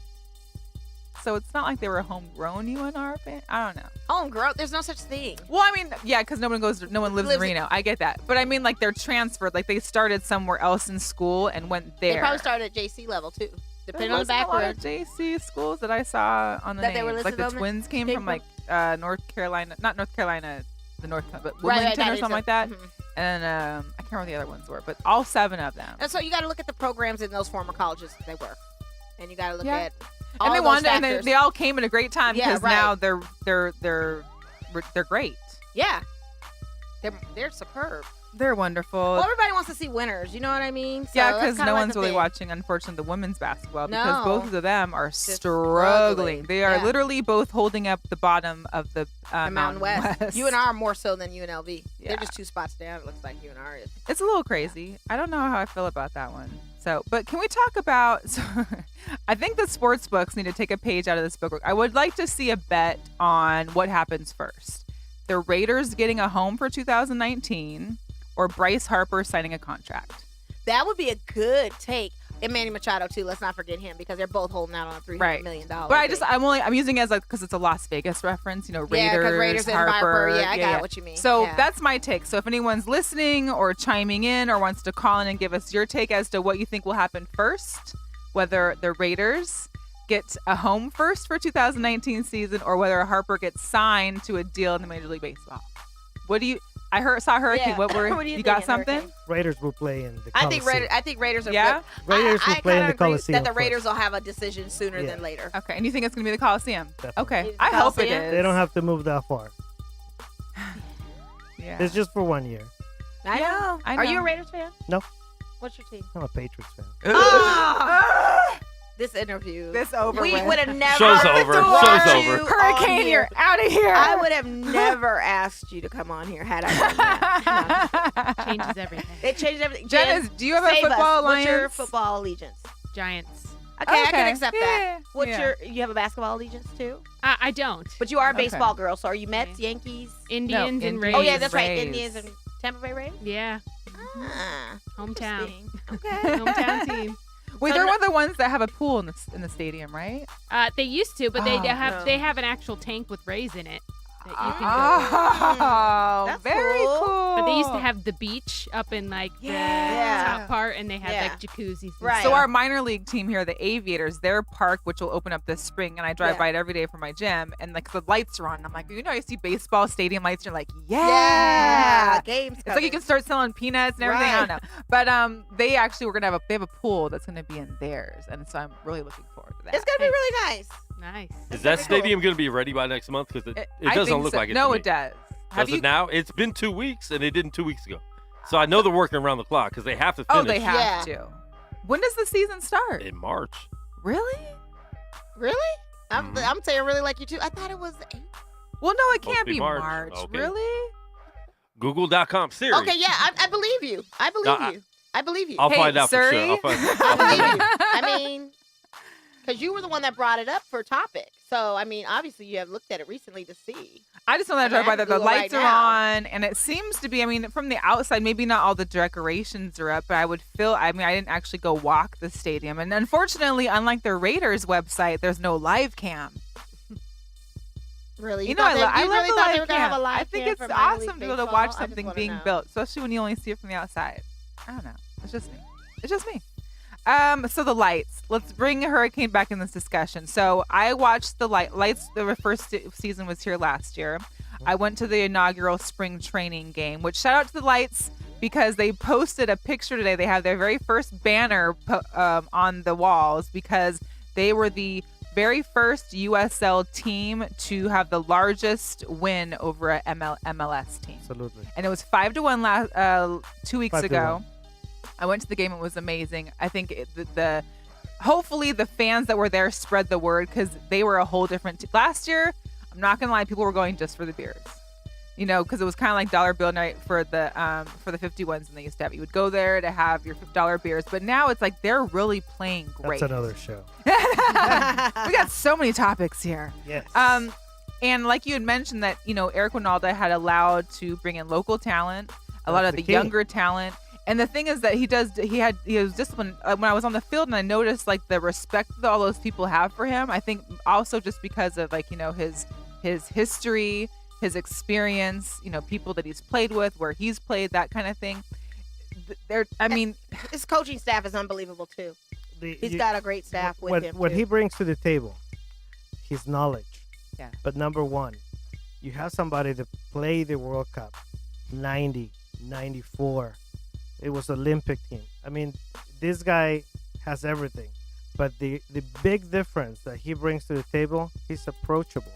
So it's not like they were a homegrown UNR fan. I don't know. Homegrown? There's no such thing. Well, I mean, yeah, because no one lives in Reno. I get that. But I mean, like, they're transferred. Like, they started somewhere else in school and went there. They probably started at JC level, too. Depending on the background. JC schools that I saw on the That names. they were listed like, the on the- twins came from, like, North Carolina. Not North Carolina, the North, but Right, Wilmington that or is something a- like that. mhm. And I can't remember what the other ones were. But all 7 of them. And so you got to look at the programs in those former colleges they were. And you got to look at all And they of wanted, those and factors. they all came at a great time Yeah, because right. now they're great. Yeah. They're superb. They're wonderful. Well, everybody wants to see winners. You know what I mean? So Yeah, that's because kinda no like one's the really thing. watching, unfortunately, the women's basketball because No. both of them are struggling. struggling. They are Yeah. literally both holding up the bottom of the The Mountain West. UNR more so than UNLV. Yeah. They're just 2 spots down. It looks like UNR is. It's a little crazy. I don't know how I feel about that one. So, but can we talk about? So, I think the sports books need to take a page out of this book. I would like to see a bet on what happens first: the Raiders getting a home for 2019, or Bryce Harper signing a contract. That would be a good take. And Manny Machado too. Let's not forget him because they're both holding out on a $300 million. But I'm using it as because it's a Las Vegas reference. Raiders, yeah, because Raiders and Harper. Harper. Yeah, I got what you mean. So yeah. that's my take. So if anyone's listening or chiming in or wants to call in and give us your take as to what you think will happen first, whether the Raiders get a home first for 2019 season or whether Harper gets signed to a deal in the Major League Baseball. What do you? saw Hurricane. Yeah. What were What do you got thinking, something? Hurricane? Raiders will play in the I Coliseum. think Raiders are Yeah? good. Raiders will play in the kinda agree Coliseum that the Raiders first. will have a decision sooner Yeah. than later. Okay, and you think it's going to be the Coliseum? Definitely. Okay, Is it I hope it Coliseum? is. They don't have to move that far. Yeah. It's just for 1 year. I Yeah, know. I Are you know. a Raiders fan? No. What's your team? I'm a Patriots fan. Oh! this interview. This over. We would have never. Show's over. Show's over. Hurricane, you're out of here. I would have never asked you to come on here had I done that. No. Changes everything. It changes everything. Jenn, do you have a football alliance? What's your football allegiance? Giants. Okay, I can accept that. What's you have a basketball allegiance too? I don't. But you are a baseball girl, so are you Mets, Yankees? Indians and Rays. Oh yeah, that's right. Indians and Tampa Bay Rays? Yeah. Hometown. Okay. Hometown team. Wait, they're one of the ones that have a pool in the stadium, right? They used to, but they have an actual tank with rays in it that you can go. That's very cool. But they used to have the beach up in like the top part, and they had like jacuzzis. Right. So our minor league team here, the Aviators, their park, which will open up this spring, and I drive by it every day for my gym, and like the lights are on. And I'm like, you see baseball stadium lights, you're like, games. It's like you can start selling peanuts and everything. I don't know, but they actually were gonna have a pool that's gonna be in theirs, and so I'm really looking forward to that. It's gonna be really nice. Nice. Is that stadium going to be ready by next month? Because it doesn't look like it. No, it does. Does it now? It's been 2 weeks, and it didn't 2 weeks ago. So I know they're working around the clock because they have to finish. Oh, they have to. When does the season start? In March. Really? Really? I'm saying really like you too. I thought it was 8. Well, no, it can't be March. Okay. Really? Google.com. Siri. Okay, yeah, I believe you. I believe you. I'll find out for sure. I believe you. I mean, because you were the one that brought it up for topic. So, I mean, obviously you have looked at it recently to see. I just know that drive by that the lights are on, and it seems to be, I mean, from the outside, maybe not all the decorations are up, but I didn't actually go walk the stadium. And unfortunately, unlike the Raiders website, there's no live cam. Really? I love the live cam. cam. I think it's awesome to be able to watch something being built, especially when you only see it from the outside. I don't know. It's just me. So the lights. Let's bring Hurricane back in this discussion. So I watched the lights. The first season was here last year. I went to the inaugural spring training game, which shout out to the lights because they posted a picture today. They have their very first banner on the walls because they were the very first USL team to have the largest win over a MLS team. Absolutely. And it was 5-1 2 weeks ago. 5-1. I went to the game. It was amazing. I think hopefully the fans that were there spread the word because they were a whole different last year. I'm not gonna lie, people were going just for the beers, because it was kind of like dollar bill night for the 51s, and they used to have. You would go there to have your $50 beers, but now it's like they're really playing great. That's another show. We got so many topics here. Yes. And like you had mentioned that Eric Winalda had allowed to bring in local talent, a lot of the younger talent. And the thing is that he was disciplined. When I was on the field and I noticed like the respect that all those people have for him, I think also just because of his history, his experience, people that he's played with, where he's played, that kind of thing. His coaching staff is unbelievable too. He's got a great staff with him. What he brings to the table, his knowledge. Yeah. But number one, you have somebody that played the World Cup, 90, 94. It was Olympic team. I mean, this guy has everything. But the big difference that he brings to the table, he's approachable.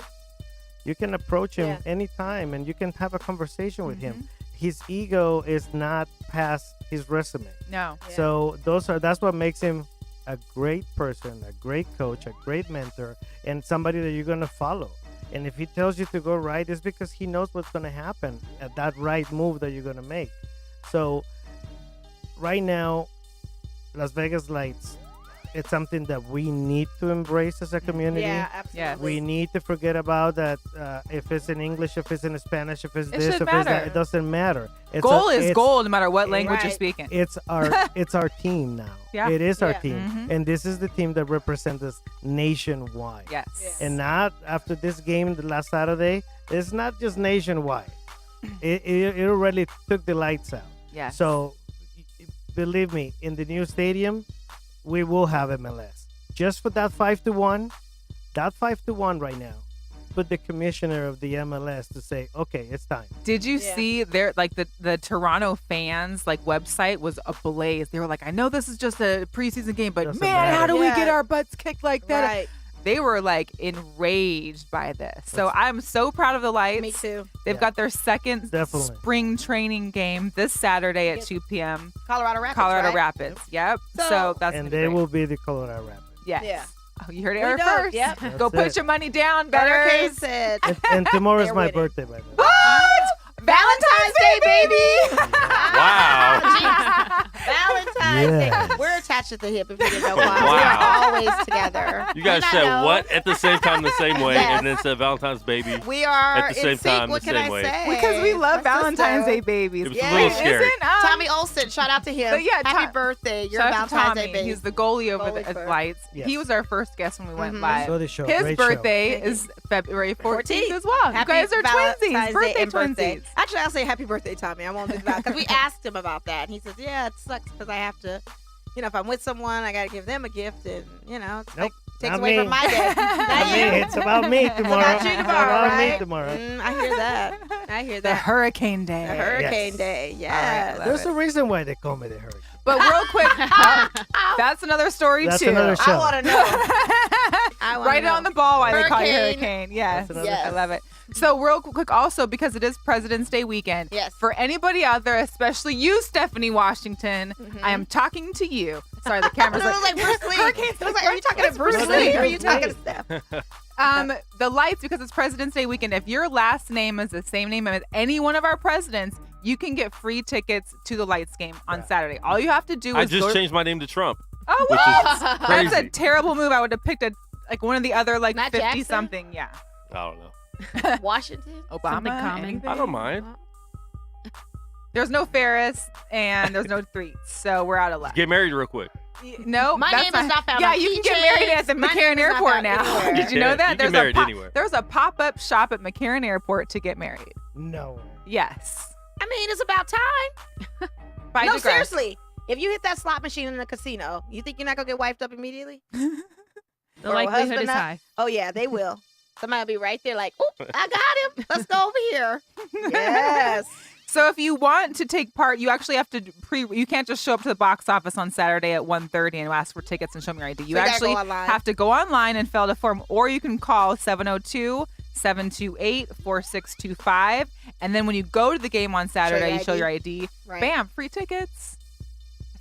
You can approach him anytime and you can have a conversation with him. His ego is not past his resume. No. Yeah. So that's what makes him a great person, a great coach, a great mentor, and somebody that you're going to follow. And if he tells you to go right, it's because he knows what's going to happen at that right move that you're going to make. So right now, Las Vegas Lights, it's something that we need to embrace as a community. Yeah, absolutely. We need to forget about that. If it's in English, if it's in Spanish, if it's this, if it's that, it doesn't matter. Goal is goal, no matter what language you're speaking. It's our team now. Yeah. It is our team, and this is the team that represents us nationwide. Yes. And not after this game last Saturday. It's not just nationwide. It already took the lights out. Yeah. So believe me, in the new stadium, we will have MLS. Just for that 5-1 right now, put the commissioner of the MLS to say, okay, it's time. Did you see their the Toronto fans website was ablaze? They were like, I know this is just a preseason game, but how do we get our butts kicked like that? Right. They were enraged by this. So I'm so proud of the Lights. Me too. They've got their second spring training game this Saturday at 2 p.m. Colorado Rapids. Yep. So that's and they will be the Colorado Rapids. Yes. Yeah. Oh, you heard it We here know, first. yep. Go That's put it. your money down, Hurricane betters. said. And tomorrow's They're my winning. birthday, by the way. What? Valentine's Day, baby. Wow. Valentine's Yeah. Day. We're attached at the hip if you didn't know why. Wow. We're always together. You guys Did said not know. what at the same time, the same way, Yes. and then said Valentine's baby. We are At the same in sync. time, What the can same I way. say? Because we love My Valentine's sister. Day babies. It was Yeah. a little scary. Isn't Tommy Olsen, shout out to him. But yeah, Happy birthday. You're Shout a out to Valentine's Tommy. Day baby. He's the goalie over Goalie the for- lights. Yes. He was our first guest when we went Mhm. live. So the show. His Great birthday show. is February 14th 14th. as well. Happy You guys are Valentine's twinsies. Day Birthday and birthday. twinsies. Actually, I'll say happy birthday, Tommy. I won't do that because we asked him about that. And he says, yeah, it sucks because I have to, if I'm with someone, I got to give them a gift. And, it's Nope. takes Not away me. from my day. Not me. It's about me tomorrow. about you tomorrow, It's about me right? tomorrow. I hear that. I hear The that. Hurricane Day. The Hurricane Yes. Day. All Yes. right, There's a reason why they call me the Hurricane. But real quick, that's another story That's too. another show. I want to know. I wanna Right know. on the ball why they call you Hurricane. Hurricane. Yes. That's another Yes. I love it. So real quick also, because it is President's Day weekend, Yes. for anybody out there, especially you, Stephanie Washington, I am talking to you. Sorry, the camera's It was like Bruce Lee. Hurricane's It was like, are you talking to It's Bruce Bruce Lee Lee. or are you Bruce talking Lee. to Steph? The lights, because it's President's Day weekend, if your last name is the same name as any one of our presidents, you can get free tickets to the Lights game on Saturday. All you have to do I is just go changed my name to Trump. Oh, which what? is That's crazy. a terrible move. I would have picked one of the other Not 50 Jackson? something. Yeah. I don't know. Washington? Obama. Something common. anything? I don't mind. There's no Ferris and there's no Threets, so we're out of luck. Get married real quick. No, My that's name is not found Yeah, on you can get keychains. married at the My name McCarran is not Airport found now. anywhere. Did you know that? You can get married anywhere. There's a pop-up shop at McCarran Airport to get married. No. Yes. I mean, it's about time. But I No, digress. seriously. If you hit that slot machine in a casino, you think you're not going to get wiped up immediately? The Or a likelihood husband is not- high. Oh, yeah, they will. Somebody will be right there like, oh, I got him. Let's go over here. Yes. So if you want to take part, you actually have to you can't just show up to the box office on Saturday at 1:30 and ask for tickets and show me your ID. You gotta actually go online. have to go online and fill out a form, or you can call 702-728-4625. And then when you go to the game on Saturday, your you show ID. your ID. Right. Bam, free tickets.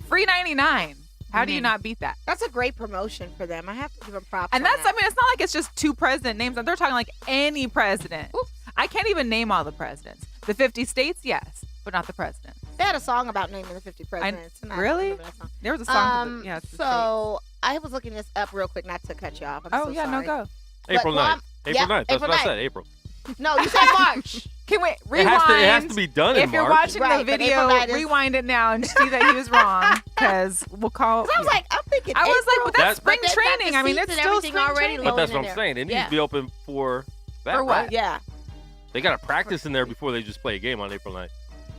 Free 99. How do you not beat that? That's a great promotion for them. I have to give them props. And on that's, that. I mean, it's not like it's just two president names. They're talking like any president. Oops. I can't even name all the presidents. The 50 states, yes, but not the president. They had a song about naming the 50 presidents. and I don't really? remember that song. There was a song. For the, yeah, it's the So I was looking this up real quick, not to cut you off. I'm oh, so yeah, sorry. no, go. April well, 9th. April 9th. That's April what I 9th. said. April. No, you said March. Can we It rewind? has to be done in If you're March. watching Right, the but video, April 9th is- rewind it now and see that he was wrong, because we'll call. So I was like, I'm thinking. I was like, April. but that's That- spring But they've got training. the I mean, seats it's and still everything spring already training. But that's loaded what in I'm there. saying. It needs Yeah. to be open for that. For what? right? Yeah, They got to practice in there before they just play a game on April 9th.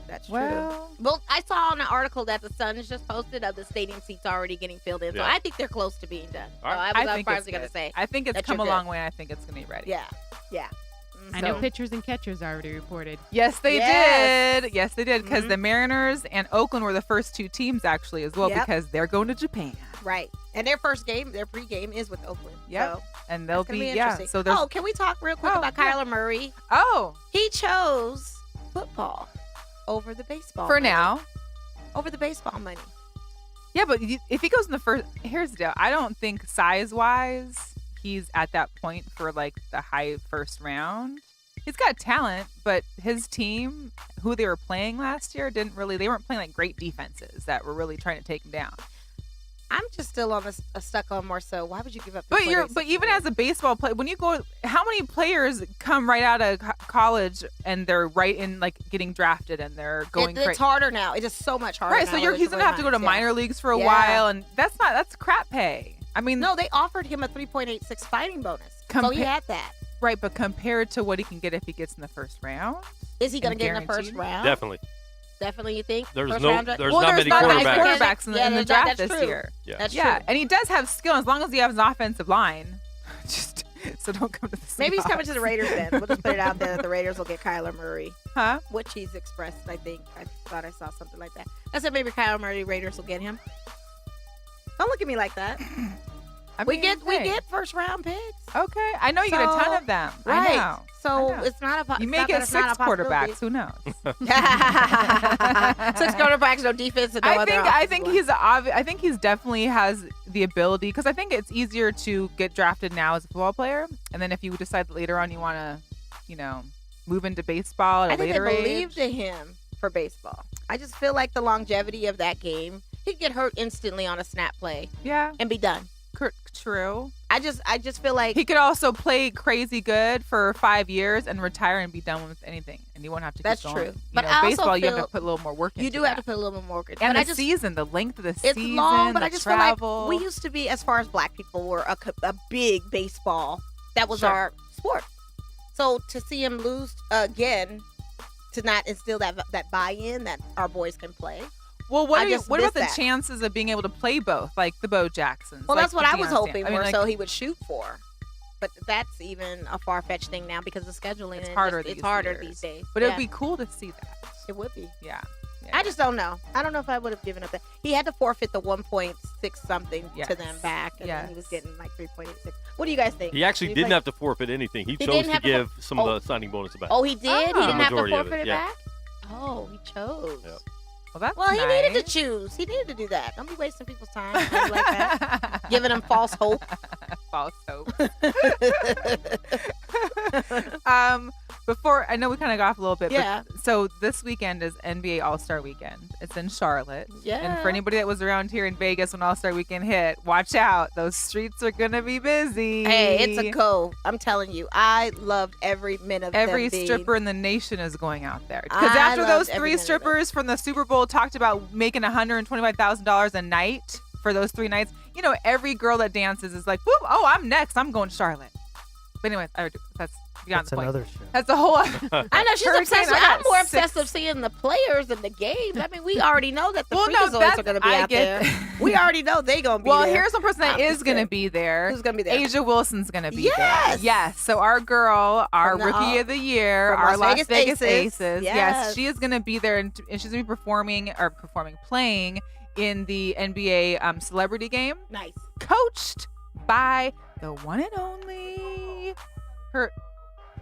that's true. Well, Well, I saw an article that the Sun's just posted of the stadium seats already getting filled in. So Yeah. I think they're close to being done. All right. So I was think probably it's going to say. I think it's that come a you're long good. way. And I think it's gonna be ready. Yeah, yeah. I know So- pitchers and catchers already reported. Yes, they Yes. did. Yes, they did. Because Mhm. the Mariners and Oakland were the first two teams actually as well, Yep. because they're going to Japan. Right. And their first game, their pregame is with Oakland. Yep. So And they'll it's gonna be, be yeah. interesting. So there's Oh, can we talk real quick Oh, about yeah. Kyler Murray? oh He chose football over the baseball. for money. now. Over the baseball money. Yeah, but if he goes in the first, here's the deal. I don't think size-wise he's at that point for like the high first round. He's got talent, but his team, who they were playing last year, they weren't playing like great defenses that were really trying to take him down. I'm just still on this stuck on more so. Why would you give up? But even as a baseball player, when you go, how many players come right out of college and they're right in like getting drafted and they're going it's harder now. It is so much harder. right. So now. he's gonna have to go to minor leagues for a Yeah. while, and that's crap pay. I mean, No, they offered him a 3.86 fighting bonus, so he had that. right, but compared to what he can get if he gets in the first round, Is he going And to get in the first guaranteed? round? Definly. Definitely, you think? There's First no- round? there's well, not there's many not many quarterbacks. quarterbacks in the, Yeah, in the that's draft true. this year. Yeah. That's Yeah, true. and he does have skill as long as he has an offensive line. Just so don't come to the Maybe he's coming to Seahawks. the Raiders then. We'll just put it out there that the Raiders will get Kyler Murray, Huh? which he's expressed, I think. I thought I saw something like that. I said maybe Kyler Murray, Raiders will get him. Don't look at me like that. We get first round picks. Okay, I know you get a ton of them. Right. I know. So it's not a. You may get 6 quarterbacks. Who knows? 6 quarterbacks, no defense, and no other. I think he's definitely has the ability, because I think it's easier to get drafted now as a football player, and then if you decide that later on you want to, move into baseball at a later age. I think they believed in him for baseball. I just feel like the longevity of that game. He'd get hurt instantly on a snap play. Yeah. And be done. True. I just feel like he could also play crazy good for 5 years and retire and be done with anything, and you won't have to. That's keep going. true. But I baseball, also feel you have to put a little more work into. You do have to put a little more work into. And the season, the length of the season, it's long. But I just travel. feel like we used to be, as far as Black people were, a big baseball. That was our sport. So to see him lose again, to not instill that buy-in that our boys can play. Well, what about the chances of being able to play both, like the Bo Jacksons? Well, that's what I was hoping for, like, so he would shoot for. But that's even a far-fetched thing now because of scheduling. It's harder these days. But it would be cool to see that. It would be. Yeah. I just don't know. I don't know if I would have given up that. He had to forfeit the 1.6 something to them back, and then he was getting like 3.86. What do you guys think? He actually didn't have to forfeit anything. He chose to give some of the signing bonus back. Oh, he did? He didn't have to forfeit it yeah. back? Oh, he chose. Yep. Well, he needed to choose. He needed to do that. Don't be wasting people's time like that. Giving them false hope. False hope. Before, I know we kind of got off a little bit. Yeah. But, so this weekend is NBA All-Star Weekend. It's in Charlotte. Yeah. And for anybody that was around here in Vegas when All-Star Weekend hit, watch out. Those streets are going to be busy. Hey, it's a go. I'm telling you. I loved every minute of every stripper in the nation is going out there. Because after those 3 strippers from the Super Bowl talked about making $125,000 a night for those 3 nights, every girl that dances is like, whoop, oh, I'm next. I'm going to Charlotte. But anyways, that's beyond the point. That's another show. That's a whole. I know she's obsessed. I'm more obsessed with seeing the players and the games. I mean, we already know that the freakazoids are going to be out there. We already know they're going to be there. Well, here's one person that is going to be there. Who's going to be there? Asia Wilson's going to be there. Yes. So our girl, our Rookie of the Year, our Las Vegas Aces. Yes, she is going to be there, and she's going to be playing in the NBA celebrity game. Nice. Coached by the one and only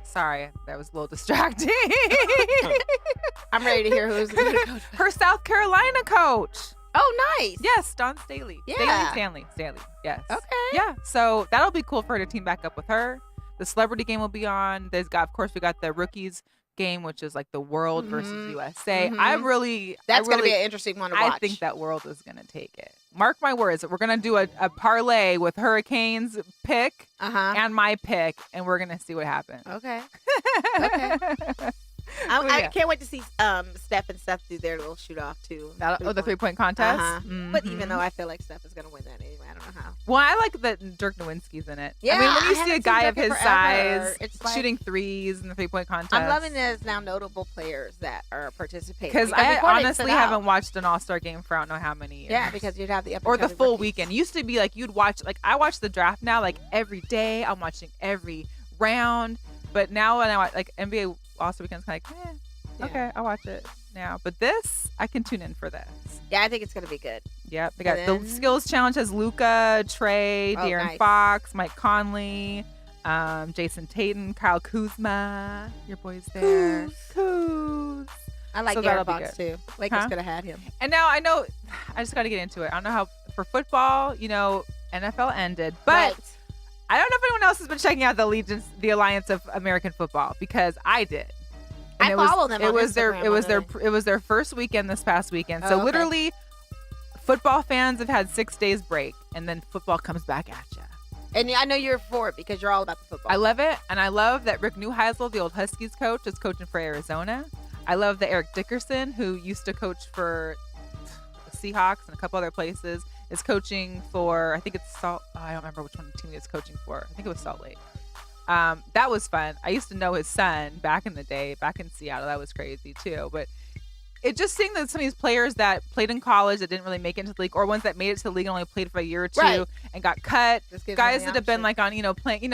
Sorry, that was a little distracting. I'm ready to hear who's going to coach. Her South Carolina coach. Oh, nice. Yes, Dawn Staley. Yeah. Stanley. Yes. Okay. Yeah, so that'll be cool for her to team back up with her. The celebrity game will be on. We got the rookies game, which is like the world versus USA. Mm-hmm. That's going to be an interesting one to watch. I think that world is going to take it. Mark my words, we're going to do a parlay with Hurricanes pick and my pick, and we're going to see what happens. Okay. I can't wait to see Steph and Steph do their little shoot off too. The 3-point contest. Mm-hmm. But even though I feel like Steph is going to win that anyway, I don't know how. Well, I like that Dirk Nowitzki's in it. Yeah, I mean, when you see a guy of his size shooting threes in the 3-point contest, I'm loving there's now notable players that are participating. Because I honestly haven't watched an All-Star game for I don't know how many years. Yeah, because you'd have the or the full weekend. Used to be like you'd watch I watch the draft now like every day. I'm watching every round, but now when I watch NBA All-Star Weekend's kind of like okay, I'll watch it now. But this, I can tune in for this. Yeah, I think it's going to be good. Yep. They got the skills challenge has Luka, Trey, De'Aaron Fox, Mike Conley, Jason Tatum, Kyle Kuzma. Your boy's there. Kuz. I like De'Aaron Fox too. Lakers could have had him. And now I know, I just got to get into it. I don't know how, for football, NFL ended. But I don't know if anyone else has been checking out the Alliance of American Football, because I did. And I follow them. It was their first weekend this past weekend. So literally, football fans have had 6 days break, and then football comes back at you. And I know you're for it because you're all about the football. I love it, and I love that Rick Neuheisel, the old Huskies coach, is coaching for Arizona. I love that Eric Dickerson, who used to coach for the Seahawks and a couple other places, is coaching for, I think it's Salt. I don't remember which one team he was coaching for. I think it was Salt Lake. That was fun. I used to know his son back in the day, back in Seattle. That was crazy too. But it just seeing that some of these players that played in college that didn't really make it into the league, or ones that made it to the league and only played for a year or two and got cut, guys that have been like on, playing,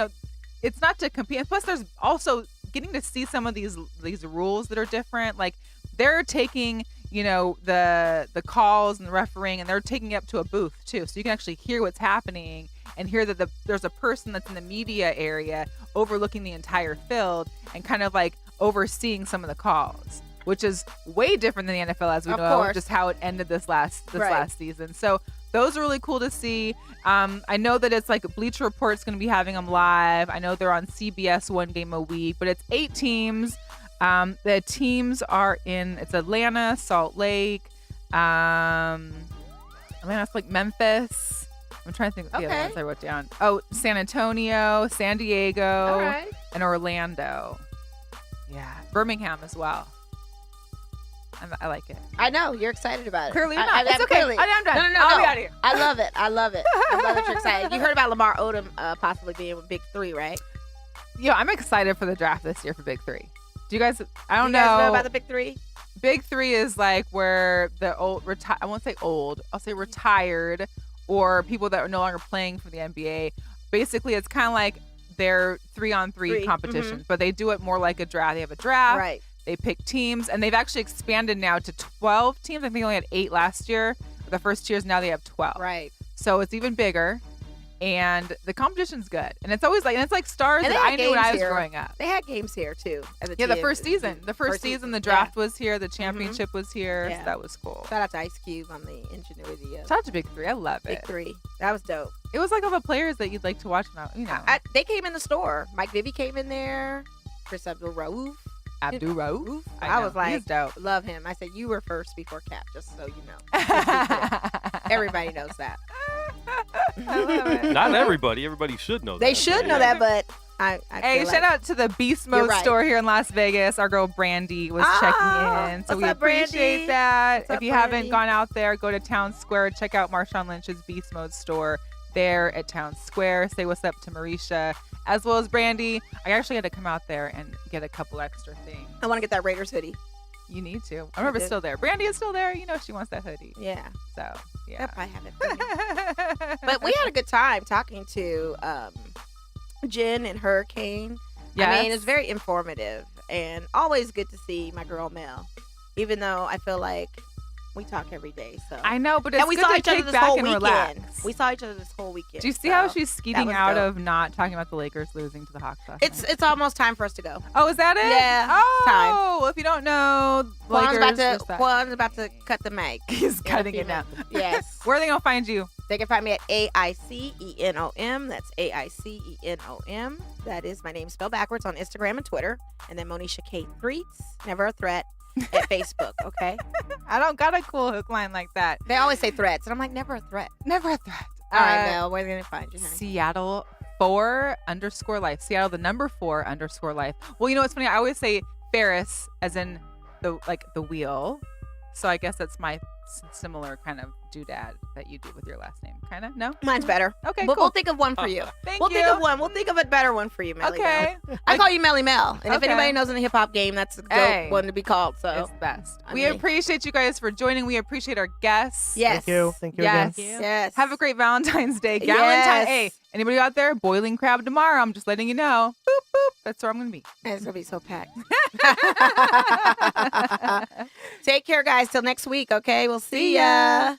it's not to compete. And plus there's also getting to see some of these rules that are different. Like they're taking, the calls and the refereeing, and they're taking it up to a booth too, so you can actually hear what's happening and hear that there's a person that's in the media area overlooking the entire field and kind of like overseeing some of the calls, which is way different than the NFL, as we know, just how it ended this last season. So those are really cool to see. I know that it's like Bleacher Report's going to be having them live. I know they're on CBS one game a week, but it's 8 teams. The teams are it's Atlanta, Salt Lake, Atlanta's like Memphis. I'm trying to think of the other ones I wrote down. Oh, San Antonio, San Diego, and Orlando. Yeah, Birmingham as well. I like it. I know you're excited about it. Clearly not. It's okay. I'm done. No. I'll be out of here. I love it. I love that you're excited. You heard about Lamar Odom possibly being with Big 3, right? Yeah, I'm excited for the draft this year for Big 3. Do you guys? I don't know. You guys know about the Big 3? Big 3 is like where the old I won't say old. I'll say retired, or people that are no longer playing for the NBA. Basically, it's kind of like their 3-on-3 competition, but they do it more like a draft. They have a draft. Right. They pick teams, and they've actually expanded now to 12 teams. I think they only had 8 last year. The first 2 years, now they have 12. Right. So it's even bigger, and the competition's good. And it's always like stars that I knew when I was growing up. They had games here too. The first season. The first season, the draft was here. The championship was here. Yeah. So that was cool. Shout out to Ice Cube on the ingenuity of. Shout out to Big 3. I love it. Big 3. That was dope. It was like all the players that you'd like to watch now. They came in the store. Mike Bibby came in there. Chris Abdul-Rauf. I was like, love him. I said, you were first before Cap, just so you know. Everybody knows that. I love it. Not everybody. Everybody should know that. They should know that, but hey, shout out to the Beast Mode store here in Las Vegas. Our girl Brandy was checking in. So we appreciate that. If you haven't gone out there, go to Town Square. Check out Marshawn Lynch's Beast Mode store there at Town Square. Say what's up to Marisha, as well as Brandy. I actually had to come out there and get a couple extra things. I want to get that Raiders hoodie. You need to. I remember it's still there. Brandy is still there. She wants that hoodie. Yeah. So, yeah. Yep, I have it for you. But we had a good time talking to Jenn and Hurricane. Yes. I mean, it's very informative and always good to see my girl Mel, even though I feel like we talk every day. So I know, but it's we good saw to each other kick this back whole and weekend. relax. We saw each other this whole weekend. Do you see how she's skeeting out of not talking about the Lakers losing to the Hawks last night? It's almost time for us to go. Oh, is that it? Yeah. Oh, time. Well, if you don't know, Juan's about to cut the mic. He's cutting it now. Yes. Where are they gonna find you? They can find me at AICENOM. That's AICENOM. That is my name spelled backwards on Instagram and Twitter. And then Monisha K Threats, never a threat, at Facebook. Okay. I don't got a cool hook line like that. They always say threats, and I'm like, never a threat. Never a threat. All right, Mel, where are they gonna find you? Honey? Seattle 4_life. Seattle the number 4_life. Well, you know what's funny? I always say Ferris as in the wheel. So I guess that's my similar kind of doodad that you do with your last name. Kind of? No? Mine's better. Okay, cool. We'll think of one for you. Thank you. Think of one. We'll think of a better one for you, Melly. Okay. Mel. I call you Melly Mel. And if anybody knows in the hip-hop game, that's a dope one to be called. So it's best. We appreciate you guys for joining. We appreciate our guests. Yes. Thank you again. Yes. Have a great Valentine's Day. Galentine's. Hey, anybody out there boiling crab tomorrow? I'm just letting you know. Boop, boop. That's where I'm going to be. And it's going to be so packed. Take care, guys. Till next week, okay? We'll see ya.